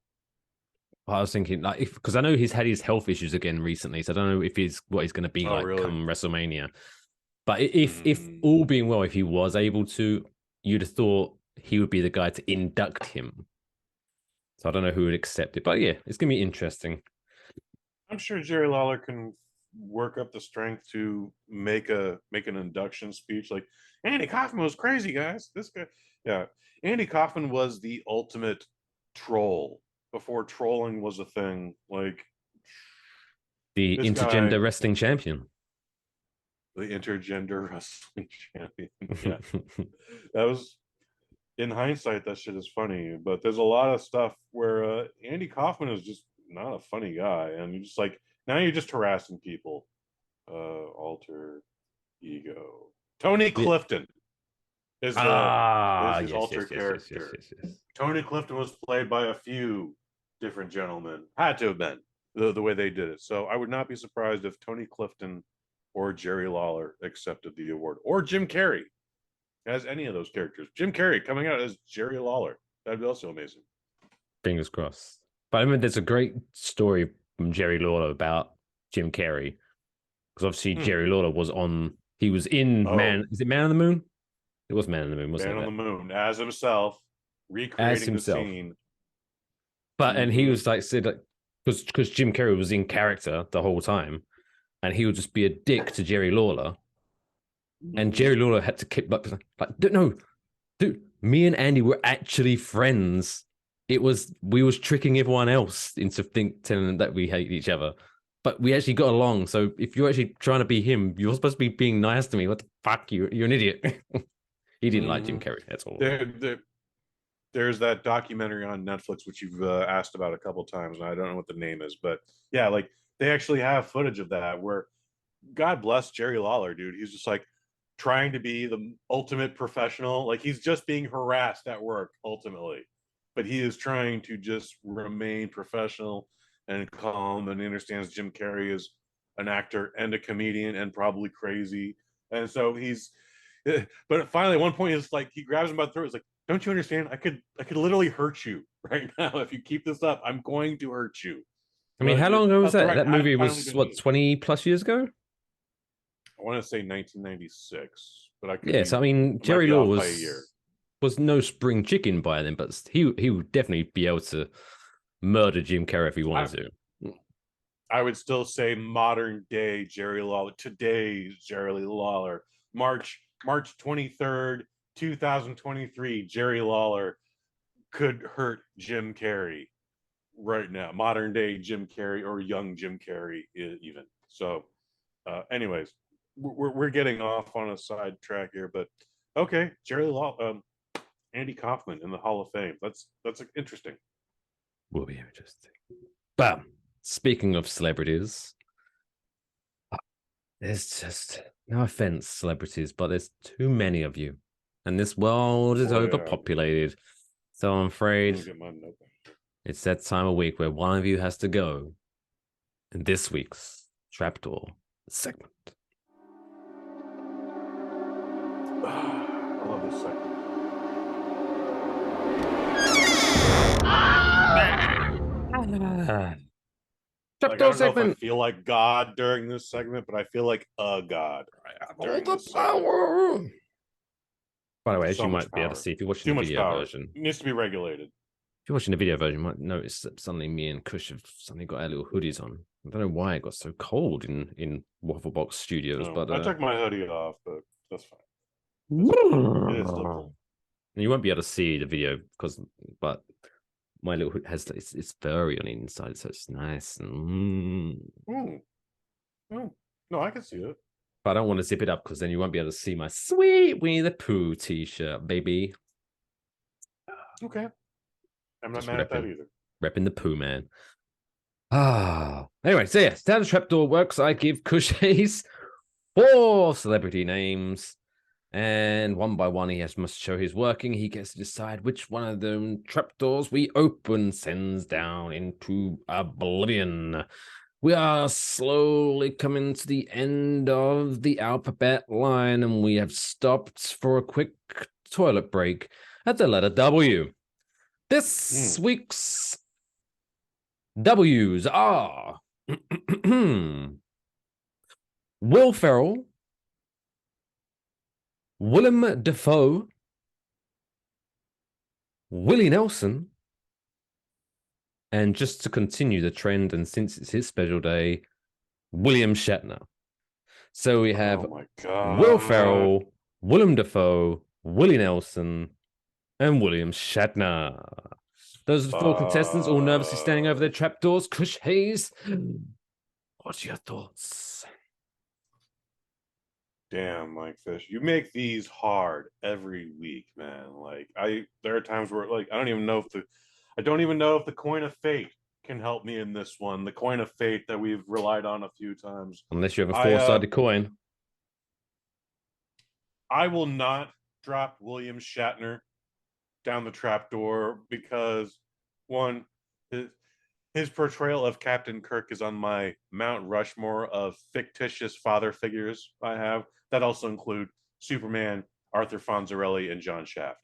I was thinking, like, because I know he's had his health issues again recently, so I don't know if he's what he's going to be like really? come WrestleMania. But if all being well, if he was able to, you'd have thought he would be the guy to induct him. So I don't know who would accept it, but yeah, it's going to be interesting. I'm sure Jerry Lawler can work up the strength to make an induction speech. Like, Andy Kaufman was crazy, guys. This guy, yeah, Andy Kaufman was the ultimate troll before trolling was a thing. Like the intergender wrestling champion. The intergender wrestling champion. Yeah. That was, in hindsight, that shit is funny, but there's a lot of stuff where Andy Kaufman is just not a funny guy, and you're just like, now you're just harassing people. Alter ego. Tony Clifton is his alter character. Yes. Tony Clifton was played by a few different gentlemen. Had to have been the way they did it. So I would not be surprised if Tony Clifton or Jerry Lawler accepted the award, or Jim Carrey as any of those characters. Jim Carrey coming out as Jerry Lawler. That'd be also amazing. Fingers crossed. But I mean, there's a great story from Jerry Lawler about Jim Carrey. Because obviously Jerry Lawler was he was in is it Man on the Moon? It was Man on the Moon, wasn't it? Man on the Moon, as himself, recreating the scene. But, and he was like, said, like, because Jim Carrey was in character the whole time, and he would just be a dick to Jerry Lawler. And Jerry Lawler had to keep like, no, dude, me and Andy were actually friends. We was tricking everyone else into telling them that we hate each other. But we actually got along. So if you're actually trying to be him, you're supposed to be being nice to me. What the fuck? You're an idiot. He didn't like Jim Carrey. That's all. There's that documentary on Netflix, which you've asked about a couple times, and I don't know what the name is. But yeah, like they actually have footage of that where, God bless Jerry Lawler, dude. He's just like trying to be the ultimate professional. Like he's just being harassed at work ultimately. But he is trying to just remain professional and calm, and he understands Jim Carrey is an actor and a comedian and probably crazy. And so but finally at one point it's like he grabs him by the throat. It's like, don't you understand? I could literally hurt you right now. If you keep this up, I'm going to hurt you. I mean, how long ago was that? That movie was what, 20 plus years ago? want to say 1996, but I could Yes, be, I mean might Jerry be Law off by a year. was no spring chicken by then, but he would definitely be able to murder Jim Carrey if he wanted to. I would still say modern day Jerry Lawler, today's Jerry Lawler, March 23rd, 2023, Jerry Lawler could hurt Jim Carrey right now. Modern day Jim Carrey or young Jim Carrey even. So anyways, we're getting off on a side track here, but okay, Jerry Lawler, Andy Kaufman in the Hall of Fame. That's interesting. Will be interesting. But speaking of celebrities, there's just no offense, celebrities, but there's too many of you, and this world is overpopulated. So I'm afraid it's that time of week where one of you has to go in this week's Trapdoor segment. I love this segment. Trapdoor segment. I feel like God during this segment, but I feel like a God. All the power. By the way, as you might be able to see if you're watching the video version, it needs to be regulated. If you're watching the video version, you might notice that suddenly me and Kush have suddenly got our little hoodies on. I don't know why it got so cold in Waffle Box Studios, but I took my hoodie off, but that's fine. It is still cold. You won't be able to see the video but my little hood has it's furry on the inside, so it's nice. No, I can see it. But I don't want to zip it up because then you won't be able to see my sweet Winnie the Pooh t-shirt, baby. Okay. I'm not mad at that either. Repping the Pooh Man. Anyway, so yeah, standard Trapdoor works. I give Kush 4 celebrity names, and one by one he must show his working. He gets to decide which one of them trapdoors we open sends down into oblivion. We are slowly coming to the end of the alphabet line, and we have stopped for a quick toilet break at the letter W. This week's W's are Will Ferrell, Willem Dafoe, Willie Nelson, and just to continue the trend, and since it's his special day, William Shatner. So we have Will Ferrell, Willem Dafoe, Willie Nelson, and William Shatner. Those are the 4 contestants, all nervously standing over their trapdoors. Kush Hayes, what's your thoughts? Damn, Mike Fish, you make these hard every week, man. Like there are times where I don't even know if the coin of fate can help me in this one. The coin of fate that we've relied on a few times. Unless you have a 4-sided coin. I will not drop William Shatner down the trapdoor because, one, his portrayal of Captain Kirk is on my Mount Rushmore of fictitious father figures I have. That also include Superman, Arthur Fonzarelli, and John Shaft.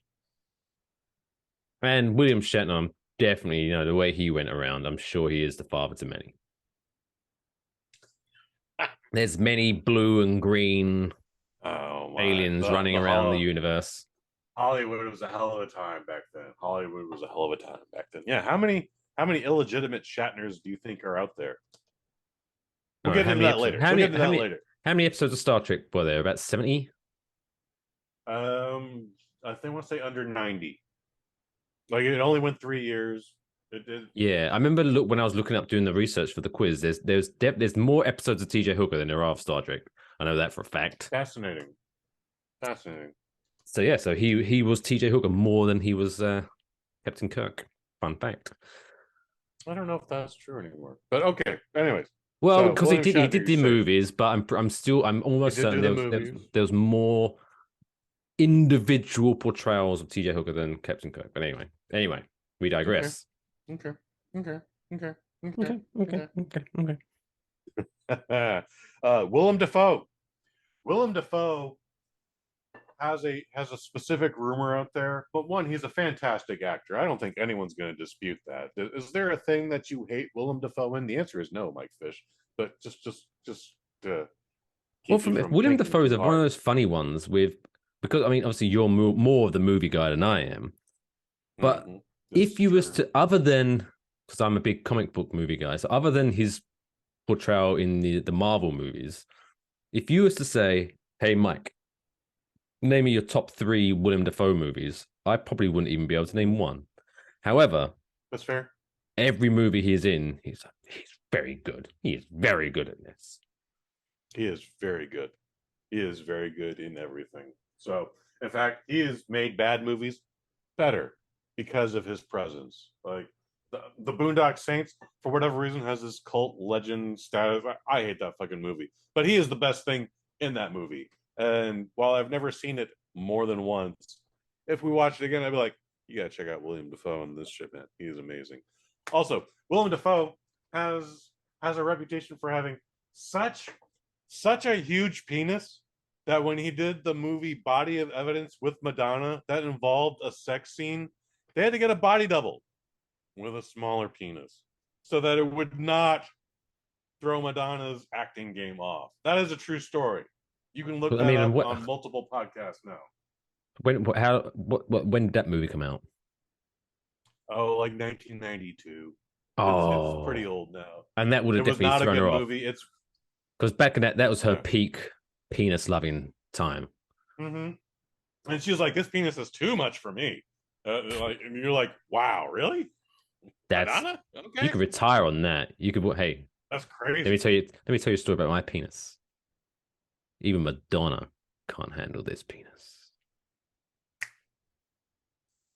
And William Shatner, definitely, the way he went around, I'm sure he is the father to many. There's many blue and green aliens running around the universe. Hollywood was a hell of a time back then. Yeah, how many illegitimate Shatners do you think are out there? We'll get into that later. How many episodes of Star Trek were there? About 70? I think I want to say under 90. Like it only went 3 years. It did. Yeah, I remember when I was looking up doing the research for the quiz. There's more episodes of TJ Hooker than there are of Star Trek. I know that for a fact. Fascinating. So yeah, so he was TJ Hooker more than he was Captain Kirk. Fun fact. I don't know if that's true anymore, but okay. Anyways, well, because he did the movies, but I'm almost certain there was more individual portrayals of TJ Hooker than Captain Kirk. But anyway, we digress. Okay. Willem Dafoe. Willem Dafoe has a specific rumor out there, but one, he's a fantastic actor. I don't think anyone's going to dispute that. Is there a thing that you hate Willem Dafoe in? The answer is no, Mike Fish. But just Well, from William Dafoe is one of those funny ones because I mean, obviously you're more of the movie guy than I am, but if you was to, other than, because I'm a big comic book movie guy, so other than his portrayal in the Marvel movies, if you was to say, hey, Mike, name me your top 3 William Dafoe movies, I probably wouldn't even be able to name one. However, that's fair. Every movie he's in, he's very good. He is very good at this. He is very good. He is very good in everything. So, in fact, he has made bad movies better because of his presence. Like the Boondock Saints, for whatever reason, has this cult legend status. I hate that fucking movie, but he is the best thing in that movie. And while I've never seen it more than once, if we watch it again, I'd be like, you gotta check out William Dafoe in this shit, man. He is amazing. Also, William Dafoe has a reputation for having such a huge penis that when he did the movie Body of Evidence with Madonna that involved a sex scene, they had to get a body double with a smaller penis so that it would not throw Madonna's acting game off. That is a true story. You can look that up on multiple podcasts now. When did that movie come out? Oh, like 1992. It's pretty old now. And that would have definitely thrown her off. Movie. It's because back in that was her peak penis loving time. And she was like, "This penis is too much for me." And you're like, "Wow, really? That's Madonna? Okay. You could retire on that. You could hey. That's crazy. Let me tell you a story about my penis. Even Madonna can't handle this penis.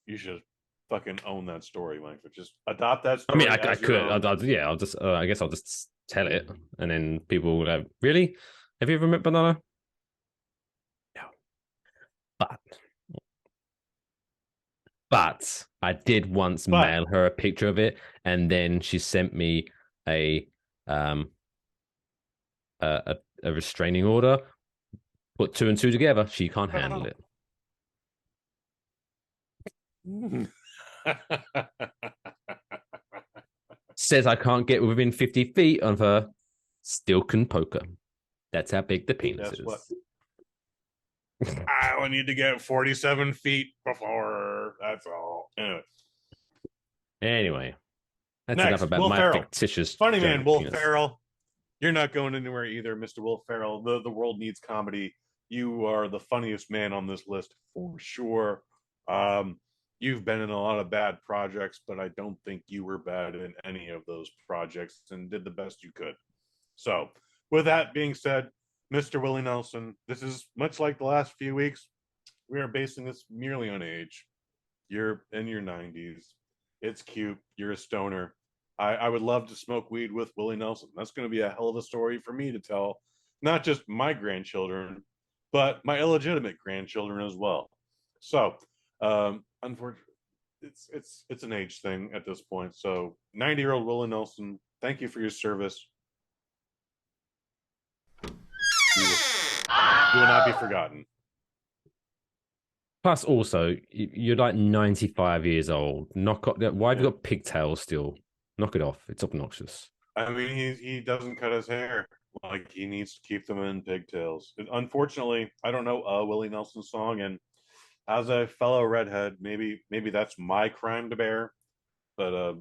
You should fucking own that story, Mike. Just adopt that story. I mean, I could. I'll just. I guess I'll just tell it, and then people will go, "Really? Have you ever met Madonna?" No. But I did once mail her a picture of it, and then she sent me a restraining order. Put 2 and 2 together, she can't handle it. Says I can't get within 50 feet of her, still can poke her. That's how big the penis is. I will need to get 47 feet before. That's all. Anyway, that's next, enough about Will my Ferrell. fictitious funny man, Will penis. Ferrell. You're not going anywhere either, Mr. Will Ferrell. The world needs comedy. You are the funniest man on this list for sure. You've been in a lot of bad projects, but I don't think you were bad in any of those projects and did the best you could. So, with that being said, Mr. Willie Nelson, this is much like the last few weeks. We are basing this merely on age. You're in your 90s. It's cute. You're a stoner. I would love to smoke weed with Willie Nelson. That's going to be a hell of a story for me to tell. Not just my grandchildren, but my illegitimate grandchildren as well. So, unfortunately, it's an age thing at this point. So, 90-year-old Willie Nelson, thank you for your service. You will not be forgotten. Plus, also, you're like 95 years old. Knock off. Why have you got pigtails still? Knock it off. It's obnoxious. I mean, he doesn't cut his hair. Like, he needs to keep them in pigtails. Unfortunately, I don't know a Willie Nelson song, and as a fellow redhead, maybe that's my crime to bear. But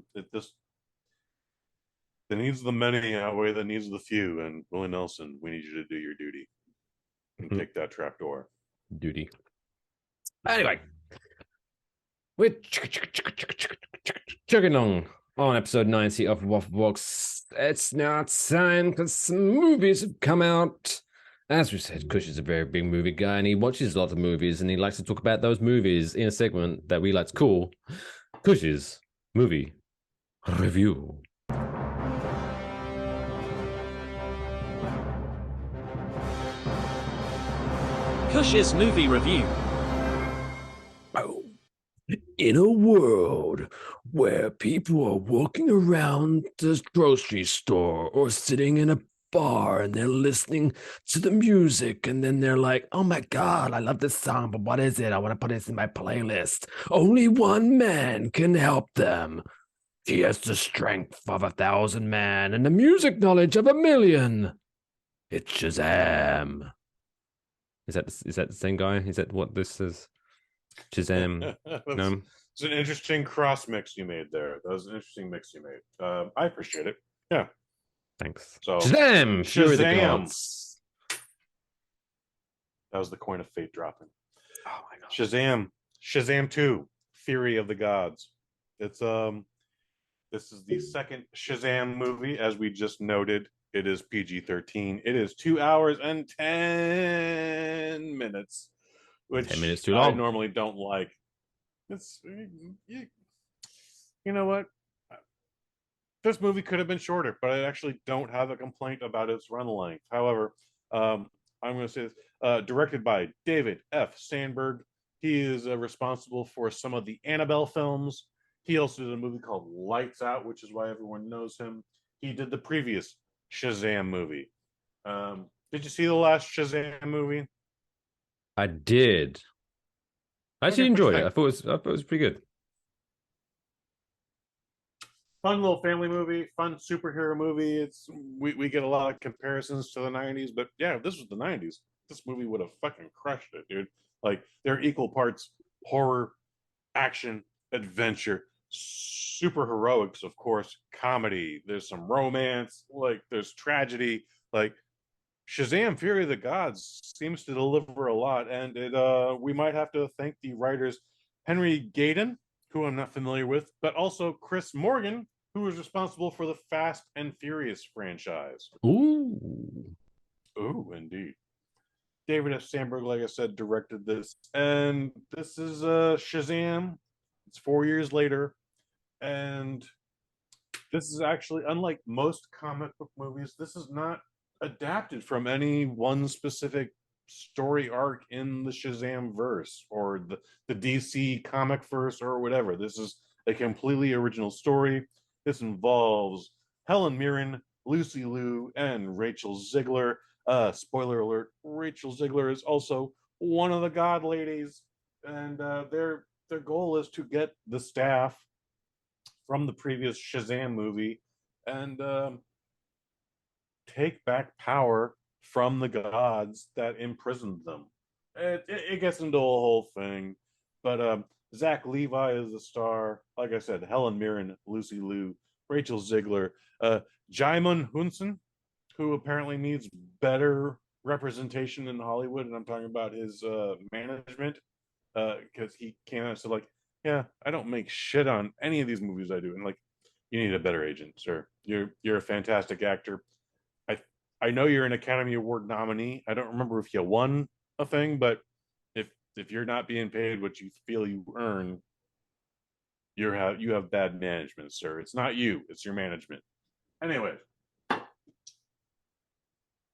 the needs of the many outweigh the needs of the few, and Willie Nelson, we need you to do your duty and kick that trap door. Duty. Anyway, we're chugging on episode 90 of Waffle Box. It's now time because some movies have come out. As we said, Kush is a very big movie guy, and he watches a lot of movies, and he likes to talk about those movies in a segment that we like to call Kush's Movie Review. Kush's Movie Review. Oh, in a world where people are walking around the grocery store or sitting in a bar and they're listening to the music and then they're like, oh my God, I love this song, but what is it? I want to put this in my playlist. Only one man can help them. He has the strength of 1,000 men and the music knowledge of 1,000,000. It's Shazam. Is that the same guy? Is that what this is? Shazam. No. It's an interesting cross mix you made there. That was an interesting mix you made. I appreciate it. Yeah. Thanks. So Shazam! Fury of the Shazam! Gods. That was the coin of fate dropping. Oh my god. Shazam 2, Fury of the Gods. It's this is the second Shazam movie, as we just noted. It is PG-13. It is 2 hours and 10 minutes, which 10 minutes too long. I normally don't like. It's you know what? This movie could have been shorter, but I actually don't have a complaint about its run length. However, I'm going to say this, directed by David F. Sandberg. He is responsible for some of the Annabelle films. He also did a movie called Lights Out, which is why everyone knows him. He did the previous Shazam movie. Did you see the last Shazam movie? I did. I actually enjoyed it. I thought it was pretty good. Fun little family movie, fun superhero movie. It's we get a lot of comparisons to the 90s, but yeah, if this was the 90s, this movie would have fucking crushed it, dude. Like, they're equal parts horror, action, adventure, super heroics, of course, comedy. There's some romance, like there's tragedy. Like, Shazam Fury of the Gods seems to deliver a lot, and we might have to thank the writers Henry Gayden, who I'm not familiar with, but also Chris Morgan, who is responsible for the Fast and Furious franchise. Ooh, indeed. David F. Sandberg, like I said, directed this, and this is Shazam. It's 4 years later, and this is actually, unlike most comic book movies, this is not adapted from any one specific story arc in the Shazam verse or the DC comic verse or whatever. This is a completely original story. This involves Helen Mirren, Lucy Liu, and Rachel Ziegler. Spoiler alert, Rachel Ziegler is also one of the God Ladies, and their goal is to get the staff from the previous Shazam movie and take back power from the gods that imprisoned them. It gets into a whole thing, but Zach Levi is the star. Like I said, Helen Mirren, Lucy Liu, Rachel Ziegler, Jaimun Hunsen, who apparently needs better representation in Hollywood, and I'm talking about his management, because he came out and said, like, yeah, I don't make shit on any of these movies I do, and like, you need a better agent, sir. You're a fantastic actor. I know you're an Academy Award nominee. I don't remember if you won a thing, but if you're not being paid what you feel you earn, you have bad management, sir. It's not you, it's your management. Anyway,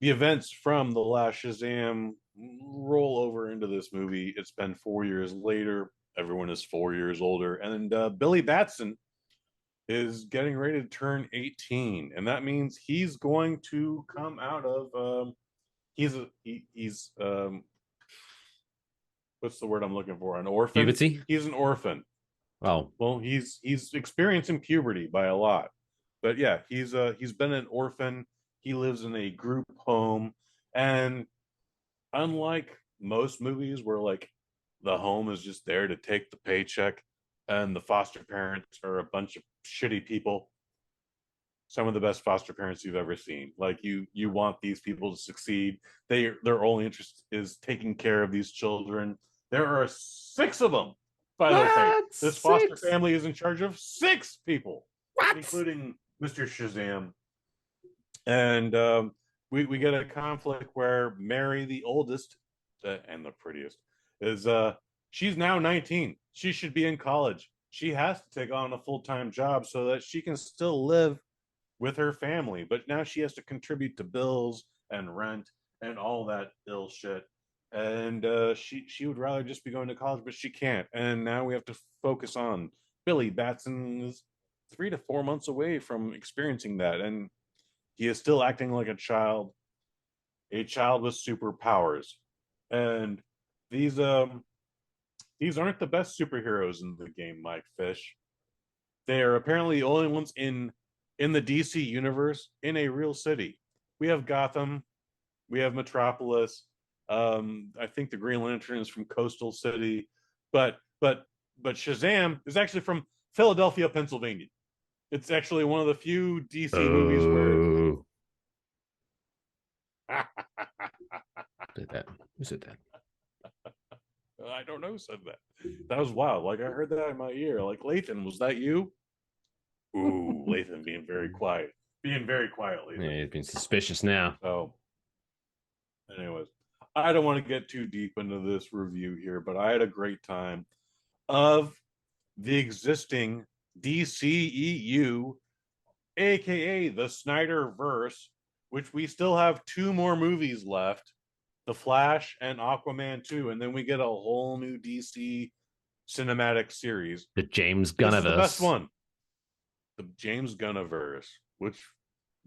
the events from the last Shazam roll over into this movie. It's been 4 years later. Everyone is 4 years older, and Billy Batson is getting ready to turn 18, and that means he's going to come out of he's what's the word I'm looking for? An orphan? Puberty? He's an orphan. Oh. Well, he's experiencing puberty by a lot. But yeah, he's been an orphan. He lives in a group home, and unlike most movies where like the home is just there to take the paycheck and the foster parents are a bunch of shitty people, some of the best foster parents you've ever seen. Like, you want these people to succeed. Their only interest is taking care of these children. There are 6 of them, by the way. This foster family is in charge of 6 people, including Mr. Shazam. And we get a conflict where Mary, the oldest and the prettiest, is she's now 19. She should be in college. She has to take on a full-time job so that she can still live with her family. But now she has to contribute to bills and rent and all that ill shit. And she would rather just be going to college, but she can't. And now we have to focus on Billy Batson is 3 to 4 months away from experiencing that. And he is still acting like a child with superpowers. And these aren't the best superheroes in the game, Mike Fish. They are apparently the only ones in the DC universe in a real city. We have Gotham, We have Metropolis. I think the Green Lantern is from Coastal City, but Shazam is actually from Philadelphia, Pennsylvania. It's actually one of the few DC movies where. Did that? Who said that? I don't know who said that. That was wild. Like I heard that in my ear. Like Lathan, was that you? Ooh, Lathan being very quiet. Being very quiet, Lathan. Yeah, he's been suspicious now. So, anyways, I don't want to get too deep into this review here, but I had a great time of the existing DCEU, aka the Snyderverse, which we still have 2 more movies left, The Flash and Aquaman 2, and then we get a whole new DC cinematic series. The James Gunniverse. This is the best one. The James Gunniverse, which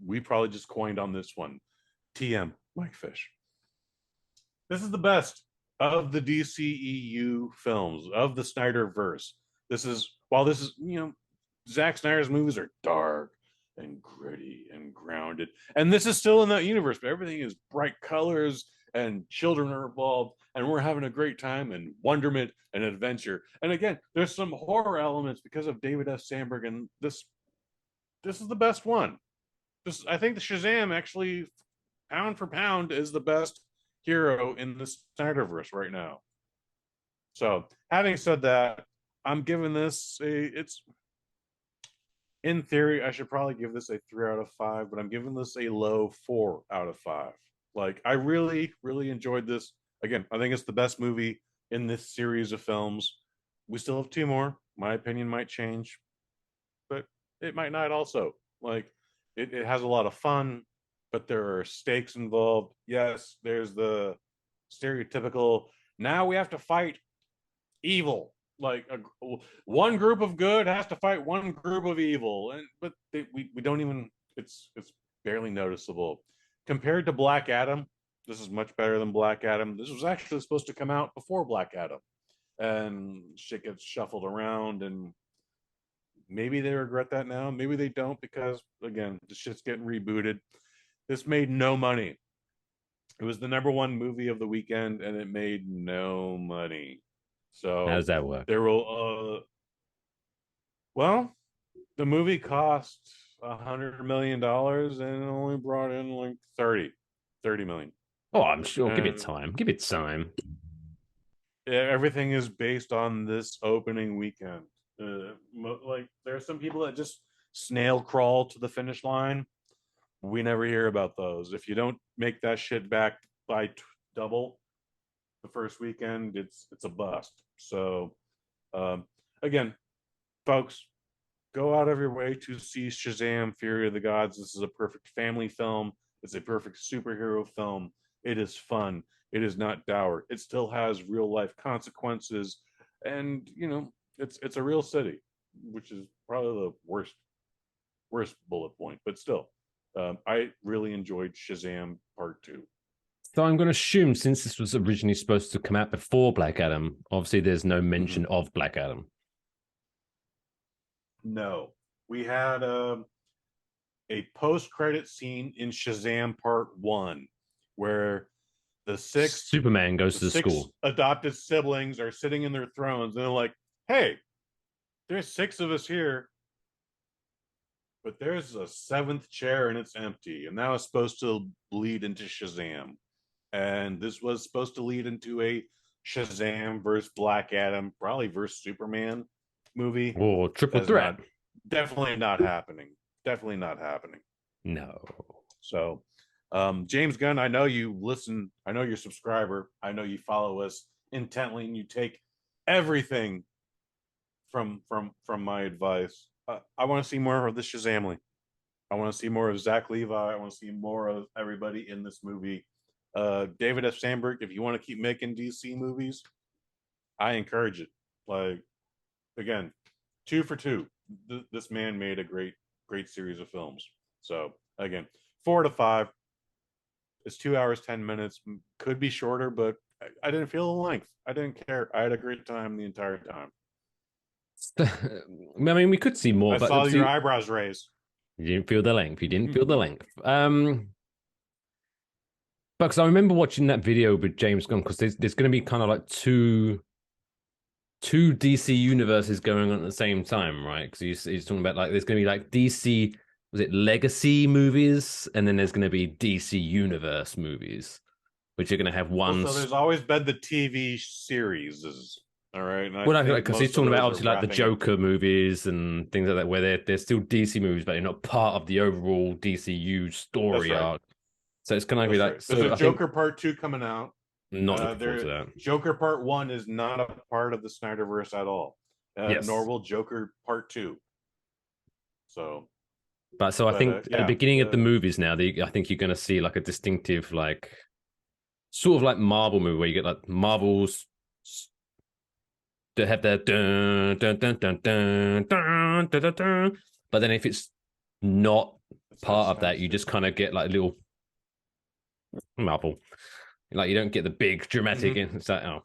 we probably just coined on this one. TM, Mike Fish. This is the best of the DCEU films, of the Snyderverse. While this is, Zack Snyder's movies are dark and gritty and grounded. And this is still in that universe, but everything is bright colors and children are involved and we're having a great time and wonderment and adventure. And again, there's some horror elements because of David F. Sandberg, and this is the best one. I think the Shazam actually, pound for pound, is the best hero in the Snyderverse right now. So, having said that, I'm giving this in theory, I should probably give this a 3 out of 5, but I'm giving this a low 4 out of 5. Like, I really, really enjoyed this. Again, I think it's the best movie in this series of films. We still have 2 more. My opinion might change, but it might not also. Like, it has a lot of fun, but there are stakes involved. Yes, there's the stereotypical, now we have to fight evil. Like one group of good has to fight one group of evil, but we don't even. It's barely noticeable compared to Black Adam. This is much better than Black Adam. This was actually supposed to come out before Black Adam, and shit gets shuffled around, and maybe they regret that now. Maybe they don't, because again, the shit's getting rebooted. This made no money. It was the #1 movie of the weekend, and it made no money. So how does that work? There will, well, the movie cost $100 million and it only brought in like 30 million. Oh, I'm sure. Give it time. Give it time. Everything is based on this opening weekend. Like there are some people that just snail crawl to the finish line. We never hear about those. If you don't make that shit back by double the first weekend, it's a bust. So again, folks, go out of your way to see Shazam Fury of the Gods. This is a perfect family film. It's a perfect superhero film. It is fun. It is not dour. It still has real life consequences, and it's a real city, which is probably the worst bullet point, but still I really enjoyed Shazam Part 2. So I'm going to assume, since this was originally supposed to come out before Black Adam, obviously there's no mention of Black Adam. No. We had a post-credit scene in Shazam Part 1 where the 6 Superman goes to the school. Adopted siblings are sitting in their thrones, and they're like, hey, there's 6 of us here, but there's a 7th chair and it's empty. And that was supposed to lead into Shazam. And this was supposed to lead into a Shazam versus Black Adam, probably versus Superman movie. Or triple threat. Definitely not happening. Definitely not happening. No. So, James Gunn, I know you listen. I know you're a subscriber. I know you follow us intently, and you take everything from my advice. I want to see more of the Shazamly. I want to see more of Zach Levi. I want to see more of everybody in this movie. David F. Sandberg, if you want to keep making DC movies, I encourage it. Like, again, 2 for 2. This man made a great series of films. So again, 4 out of 5. It's 2 hours 10 minutes. Could be shorter, but I didn't feel the length. I didn't care. I had a great time the entire time. I mean, we could see more. I saw your eyebrows raise. You didn't feel the length. You didn't feel the length. But because I remember watching that video with James Gunn, because there's going to be kind of like two DC universes going on at the same time, right? Because he's talking about like there's going to be like DC, was it Legacy movies, and then there's going to be DC Universe movies, which are going to have one. So there's always been the TV series, all right. And well, because he's talking about obviously like the Joker movies and things like that, where they're still DC movies, but they're not part of the overall DCU story arc. So it's going to be like there's a Joker Part 2 coming out. Not looking forward to that. Joker Part 1 is not a part of the Snyderverse at all. Yes. Nor will Joker Part 2. So, I think at the beginning of the movies now, I think you're going to see like a distinctive, like sort of like Marvel movie where you get like Marvels that have their dun dun dun dun dun dun dun dun dun. But then if it's not part of that, you just kind of get like a little Marvel. Like you don't get the big dramatic. It's like, oh.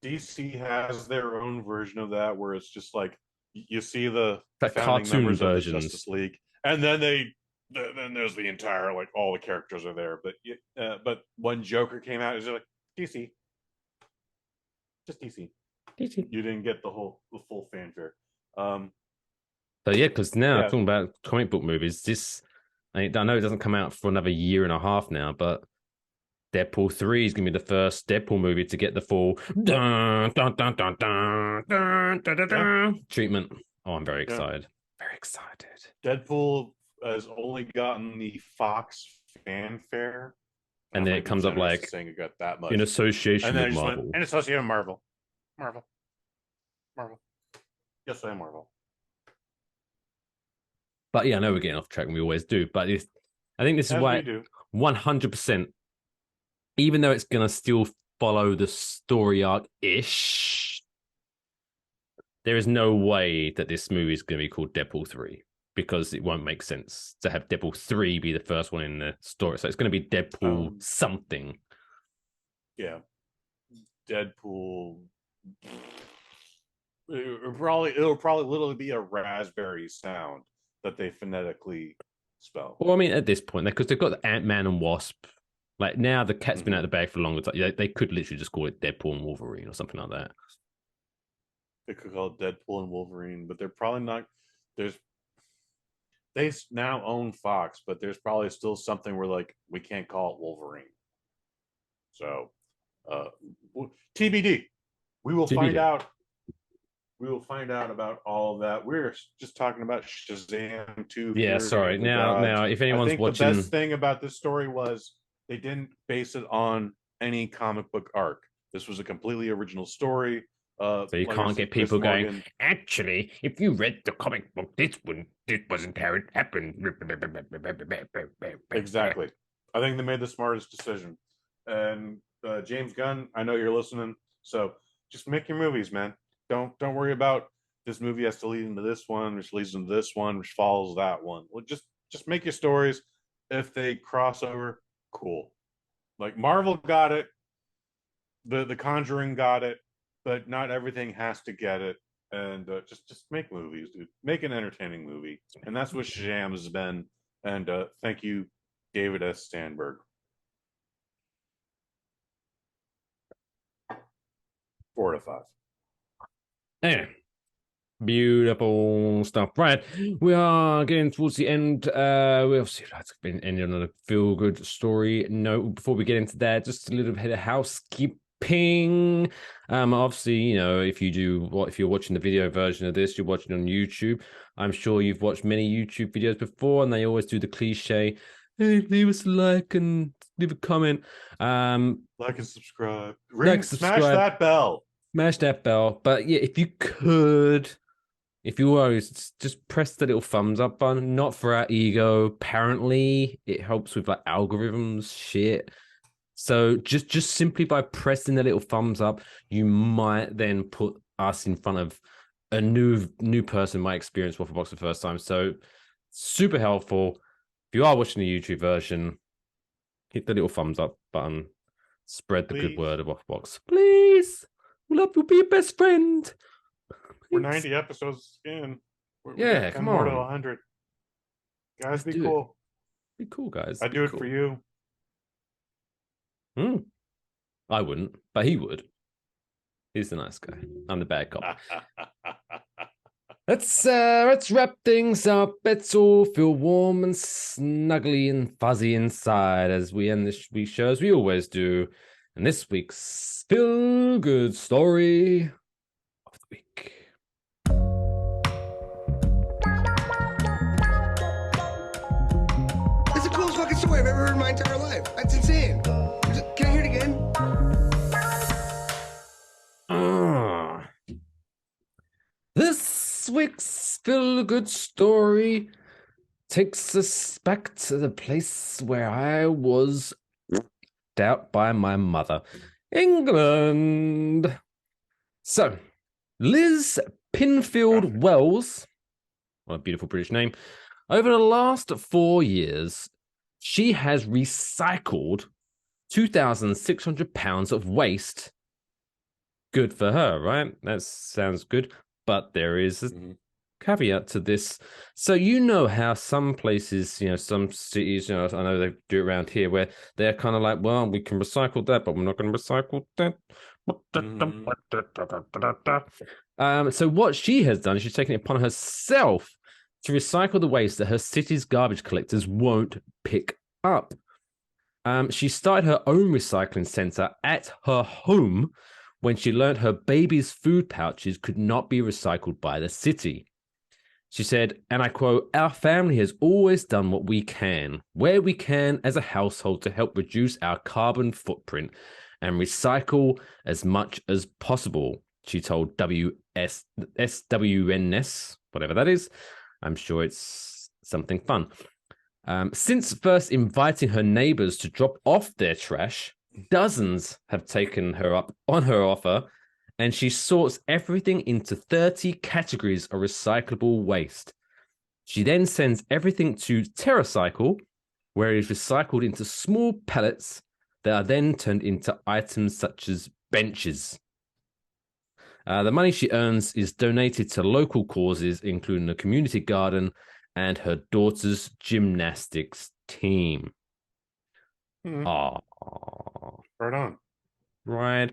DC has their own version of that, where it's just like you see the cartoon versions of the Justice League, and then then there's the entire like all the characters are there. But when Joker came out, it was like DC, just DC. You didn't get the full fanfare. So yeah, because now talking about comic book movies, I know it doesn't come out for another year and a half now, but Deadpool 3 is going to be the first Deadpool movie to get the full dun, dun, dun, dun, dun, dun, dun, dun, dun, treatment. Oh, I'm very excited. Very excited. Deadpool has only gotten the Fox fanfare. And then it comes up like saying it got that much in association with Marvel. In association with Marvel. Yes, I am Marvel. But yeah, I know we're getting off track, and we always do. But I think this is why 100%, even though it's going to still follow the story arc-ish, there is no way that this movie is going to be called Deadpool 3, because it won't make sense to have Deadpool 3 be the first one in the story. So it's going to be Deadpool something. Yeah. Deadpool. It'll probably literally be a raspberry sound that they phonetically spell. Well, I mean, at this point, because they've got the Ant-Man and Wasp. Like now, the cat's been out of the bag for longer. They could literally just call it Deadpool and Wolverine or something like that. They could call it Deadpool and Wolverine, but they're probably not. They now own Fox, but there's probably still something where like we can't call it Wolverine. So, TBD. We will find out. We will find out about all of that. We're just talking about Shazam 2. Yeah, sorry. Now, if anyone's watching, the best thing about this story was they didn't base it on any comic book arc. This was a completely original story. So you can't get people going, actually, if you read the comic book, this wasn't how it happened. Exactly. I think they made the smartest decision. And James Gunn, I know you're listening, so just make your movies, man. Don't worry about this movie has to lead into this one, which leads into this one, which follows that one. Well, just make your stories. If they cross over, cool. Like Marvel got it, the Conjuring got it, but not everything has to get it. And just make movies, dude. Make an entertaining movie, and that's what Shazam has been. And thank you, David S. Sandberg. 4 out of 5. Yeah. Beautiful stuff. Right. We are getting towards the end. We obviously that's been ending on a feel good story note. Before we get into that, just a little bit of housekeeping. Obviously, you know, if you're watching the video version of this, you're watching on YouTube. I'm sure you've watched many YouTube videos before, and they always do the cliche, hey, leave us a like and leave a comment. Like and subscribe. Smash that bell. Smash that bell. But yeah, if you always just press the little thumbs up button, not for our ego. Apparently, it helps with like algorithms shit. So just simply by pressing the little thumbs up, you might then put us in front of a new person might experience Waffle Box for the first time. So super helpful. If you are watching the YouTube version, hit the little thumbs up button. Spread the good word of Waffle Box. Please. We love you. Be your best friend. Please. We're 90 episodes in. Yeah, come on. More to 100. Guys, be cool. Be cool, guys. I do it for you. I wouldn't, but he would. He's the nice guy. I'm the bad cop. Let's wrap things up. Let's all feel warm and snuggly and fuzzy inside as we end this week's show, as we always do. And this week's feel good story of the week. It's the coolest fucking story I've ever heard in my entire life. That's insane. Can I hear it again? This week's feel good story takes us back to the place where I was out by my mother, England. So, Liz Pinfield Wells, what a beautiful British name, over the last 4 years, she has recycled 2,600 pounds of waste. Good for her, right? That sounds good. But there is a caveat to this. So you know how some places, some cities, I know they do it around here, where they're kind of like, well, we can recycle that, but we're not going to recycle that. So what she has done is she's taken it upon herself to recycle the waste that her city's garbage collectors won't pick up. She started her own recycling centre at her home when she learned her baby's food pouches could not be recycled by the city. She said, and I quote, "Our family has always done what we can, where we can as a household to help reduce our carbon footprint and recycle as much as possible," she told SWNS, whatever that is. I'm sure it's something fun. Since first inviting her neighbors to drop off their trash, dozens have taken her up on her offer, and she sorts everything into 30 categories of recyclable waste. She then sends everything to TerraCycle, where it is recycled into small pellets that are then turned into items such as benches. The money she earns is donated to local causes, including a community garden and her daughter's gymnastics team. Right on. Right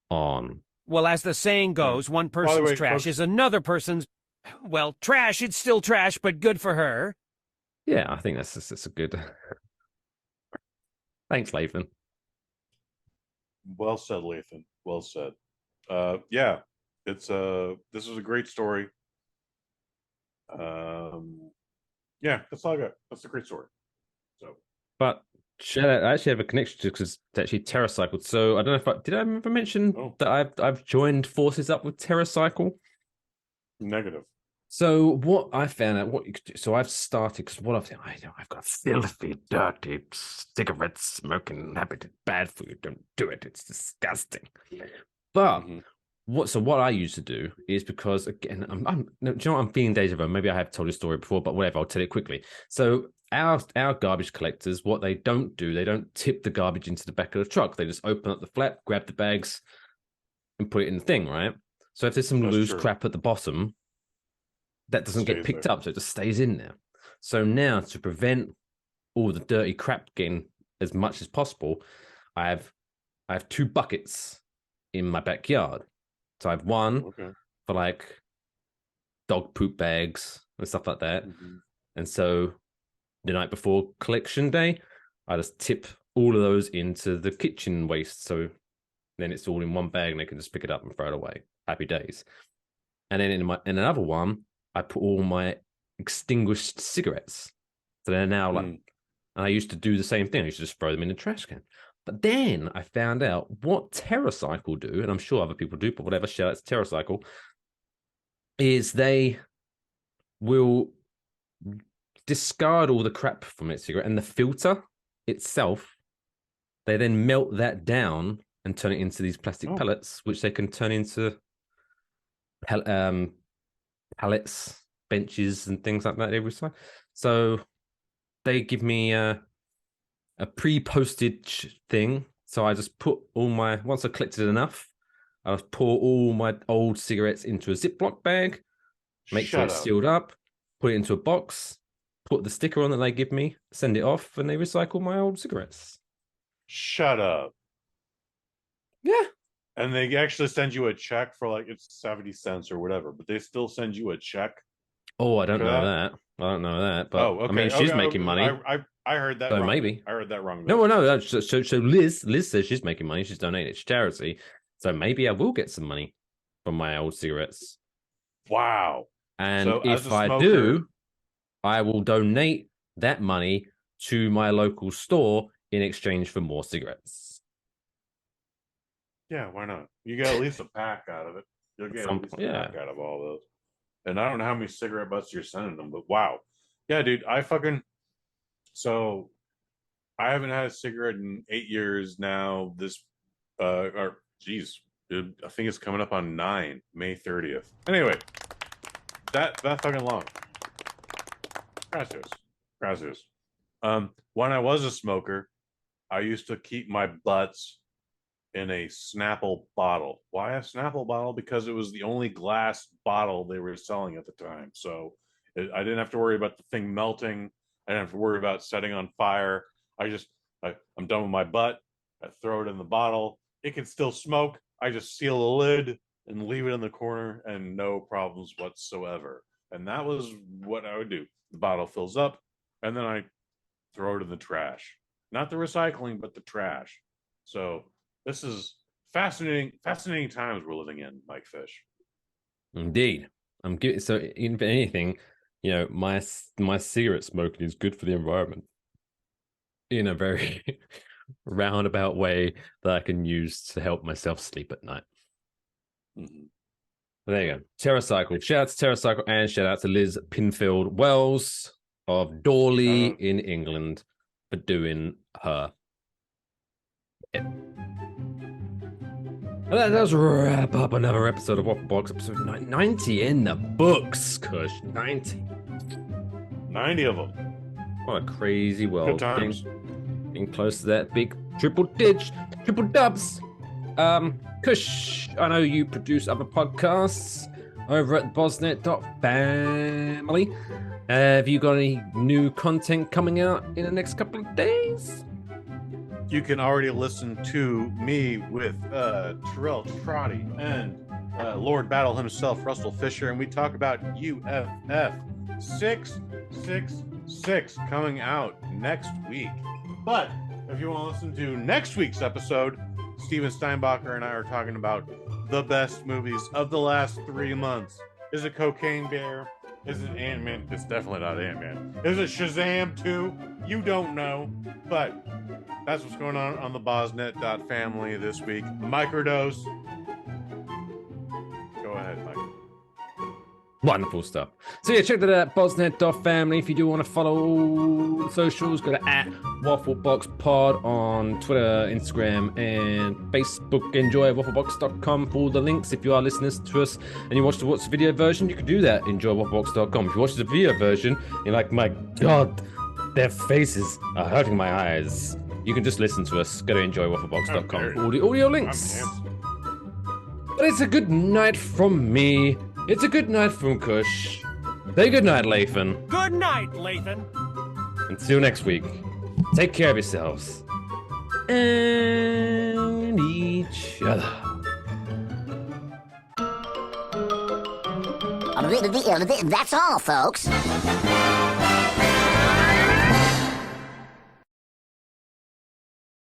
on. Well, as the saying goes, one person's trash is another person's... Well, trash, it's still trash, but good for her. Yeah, I think that's a good... Thanks, Lathan. Well said, Lathan. Well said. Yeah, this is a great story. Yeah, that's all I got. That's a great story. So, but I actually have a connection to because it's actually TerraCycle. So I don't know if did I ever mention that I've joined forces up with TerraCycle? Negative. So what I found out, what you could do, so I've started because what I've got filthy, dirty cigarette smoking habit. It's bad for you. Don't do it. It's disgusting. But what I used to do is because again, do you know what, I'm feeling deja vu. Maybe I have told this story before, but whatever. I'll tell it quickly. So our garbage collectors, what they don't do, they don't tip the garbage into the back of the truck. They just open up the flap, grab the bags, and put it in the thing, right? So if there's some loose crap at the bottom, that doesn't get picked up, so it just stays in there. So now to prevent all the dirty crap getting as much as possible, I have 2 buckets in my backyard. So I have one for like dog poop bags and stuff like that. And so the night before collection day, I just tip all of those into the kitchen waste. So then it's all in one bag and they can just pick it up and throw it away. Happy days. And then in another one, I put all my extinguished cigarettes. So they're now like, and I used to do the same thing. I used to just throw them in the trash can. But then I found out what TerraCycle do, and I'm sure other people do, but whatever, shout out to TerraCycle, is they will discard all the crap from its cigarette and the filter itself. They then melt that down and turn it into these plastic pellets, which they can turn into pallets, benches, and things like that every time. So they give me a pre-postage thing. So I just put all once I've collected enough, I'll pour all my old cigarettes into a Ziploc bag, make sure it's sealed up, put it into a box, put the sticker on that they give me, send it off, and they recycle my old cigarettes. Shut up. Yeah. And they actually send you a check for like it's 70 cents or whatever, but they still send you a check. Oh, I don't for know that. I don't know that. But Oh, okay. I mean, she's making money. I heard that So wrong. maybe. I heard that wrong. No. So Liz says she's making money. She's donating it to charity. So maybe I will get some money from my old cigarettes. Wow. And So as if a I smoker- do, I will donate that money to my local store in exchange for more cigarettes. Yeah, why not? You get at least a pack out of it. You'll get at least a pack out of all those. And I don't know how many cigarette butts you're sending them, but wow. Yeah, dude, so I haven't had a cigarette in 8 years now. I think it's coming up on May 30th. Anyway, that fucking long. Gracias. When I was a smoker, I used to keep my butts in a Snapple bottle. Why a Snapple bottle? Because it was the only glass bottle they were selling at the time. So I didn't have to worry about the thing melting. I didn't have to worry about setting on fire. I'm done with my butt. I throw it in the bottle. It can still smoke. I just seal the lid and leave it in the corner and no problems whatsoever. And that was what I would do. The bottle fills up and then I throw it in the trash. Not the recycling, but the trash. So this is fascinating times we're living in, Mike Fish. Indeed. So if anything, my cigarette smoking is good for the environment in a very roundabout way that I can use to help myself sleep at night. Mm-hmm. There you go. TerraCycle. Shout out to TerraCycle and shout out to Liz Pinfield Wells of Dawley in England for doing her. Yeah. And that does wrap up another episode of Waffle Box, episode 90 in the books, Kush. 90 of them. What a crazy world. Good times. Getting close to that big triple dubs. Kush, I know you produce other podcasts over at bosnet.family. Have you got any new content coming out in the next couple of days? You can already listen to me with Terrell Trotty and Lord Battle himself, Russell Fisher, and we talk about UFF 666 coming out next week. But if you want to listen to next week's episode, Steven Steinbacher and I are talking about the best movies of the last 3 months. Is it Cocaine Bear? Is it Ant-Man? It's definitely not Ant-Man. Is it Shazam 2? You don't know. But that's what's going on the Bosnet.family this week. Microdose. Go ahead, Mike. Wonderful stuff. So yeah, check that out, bosnet.family. If you do want to follow socials, go to @WaffleboxPod on Twitter, Instagram, and Facebook. Enjoy wafflebox.com for all the links. If you are listening to us and you watch the video version, you can do that. Enjoy wafflebox.com. If you watch the video version, you're like, my God, their faces are hurting my eyes. You can just listen to us. Go to enjoywafflebox.com for all the audio links. But it's a good night from me. It's a good night from Kush. Say good night, Lathan. Good night, Lathan. Until next week, take care of yourselves and each other. That's all, folks.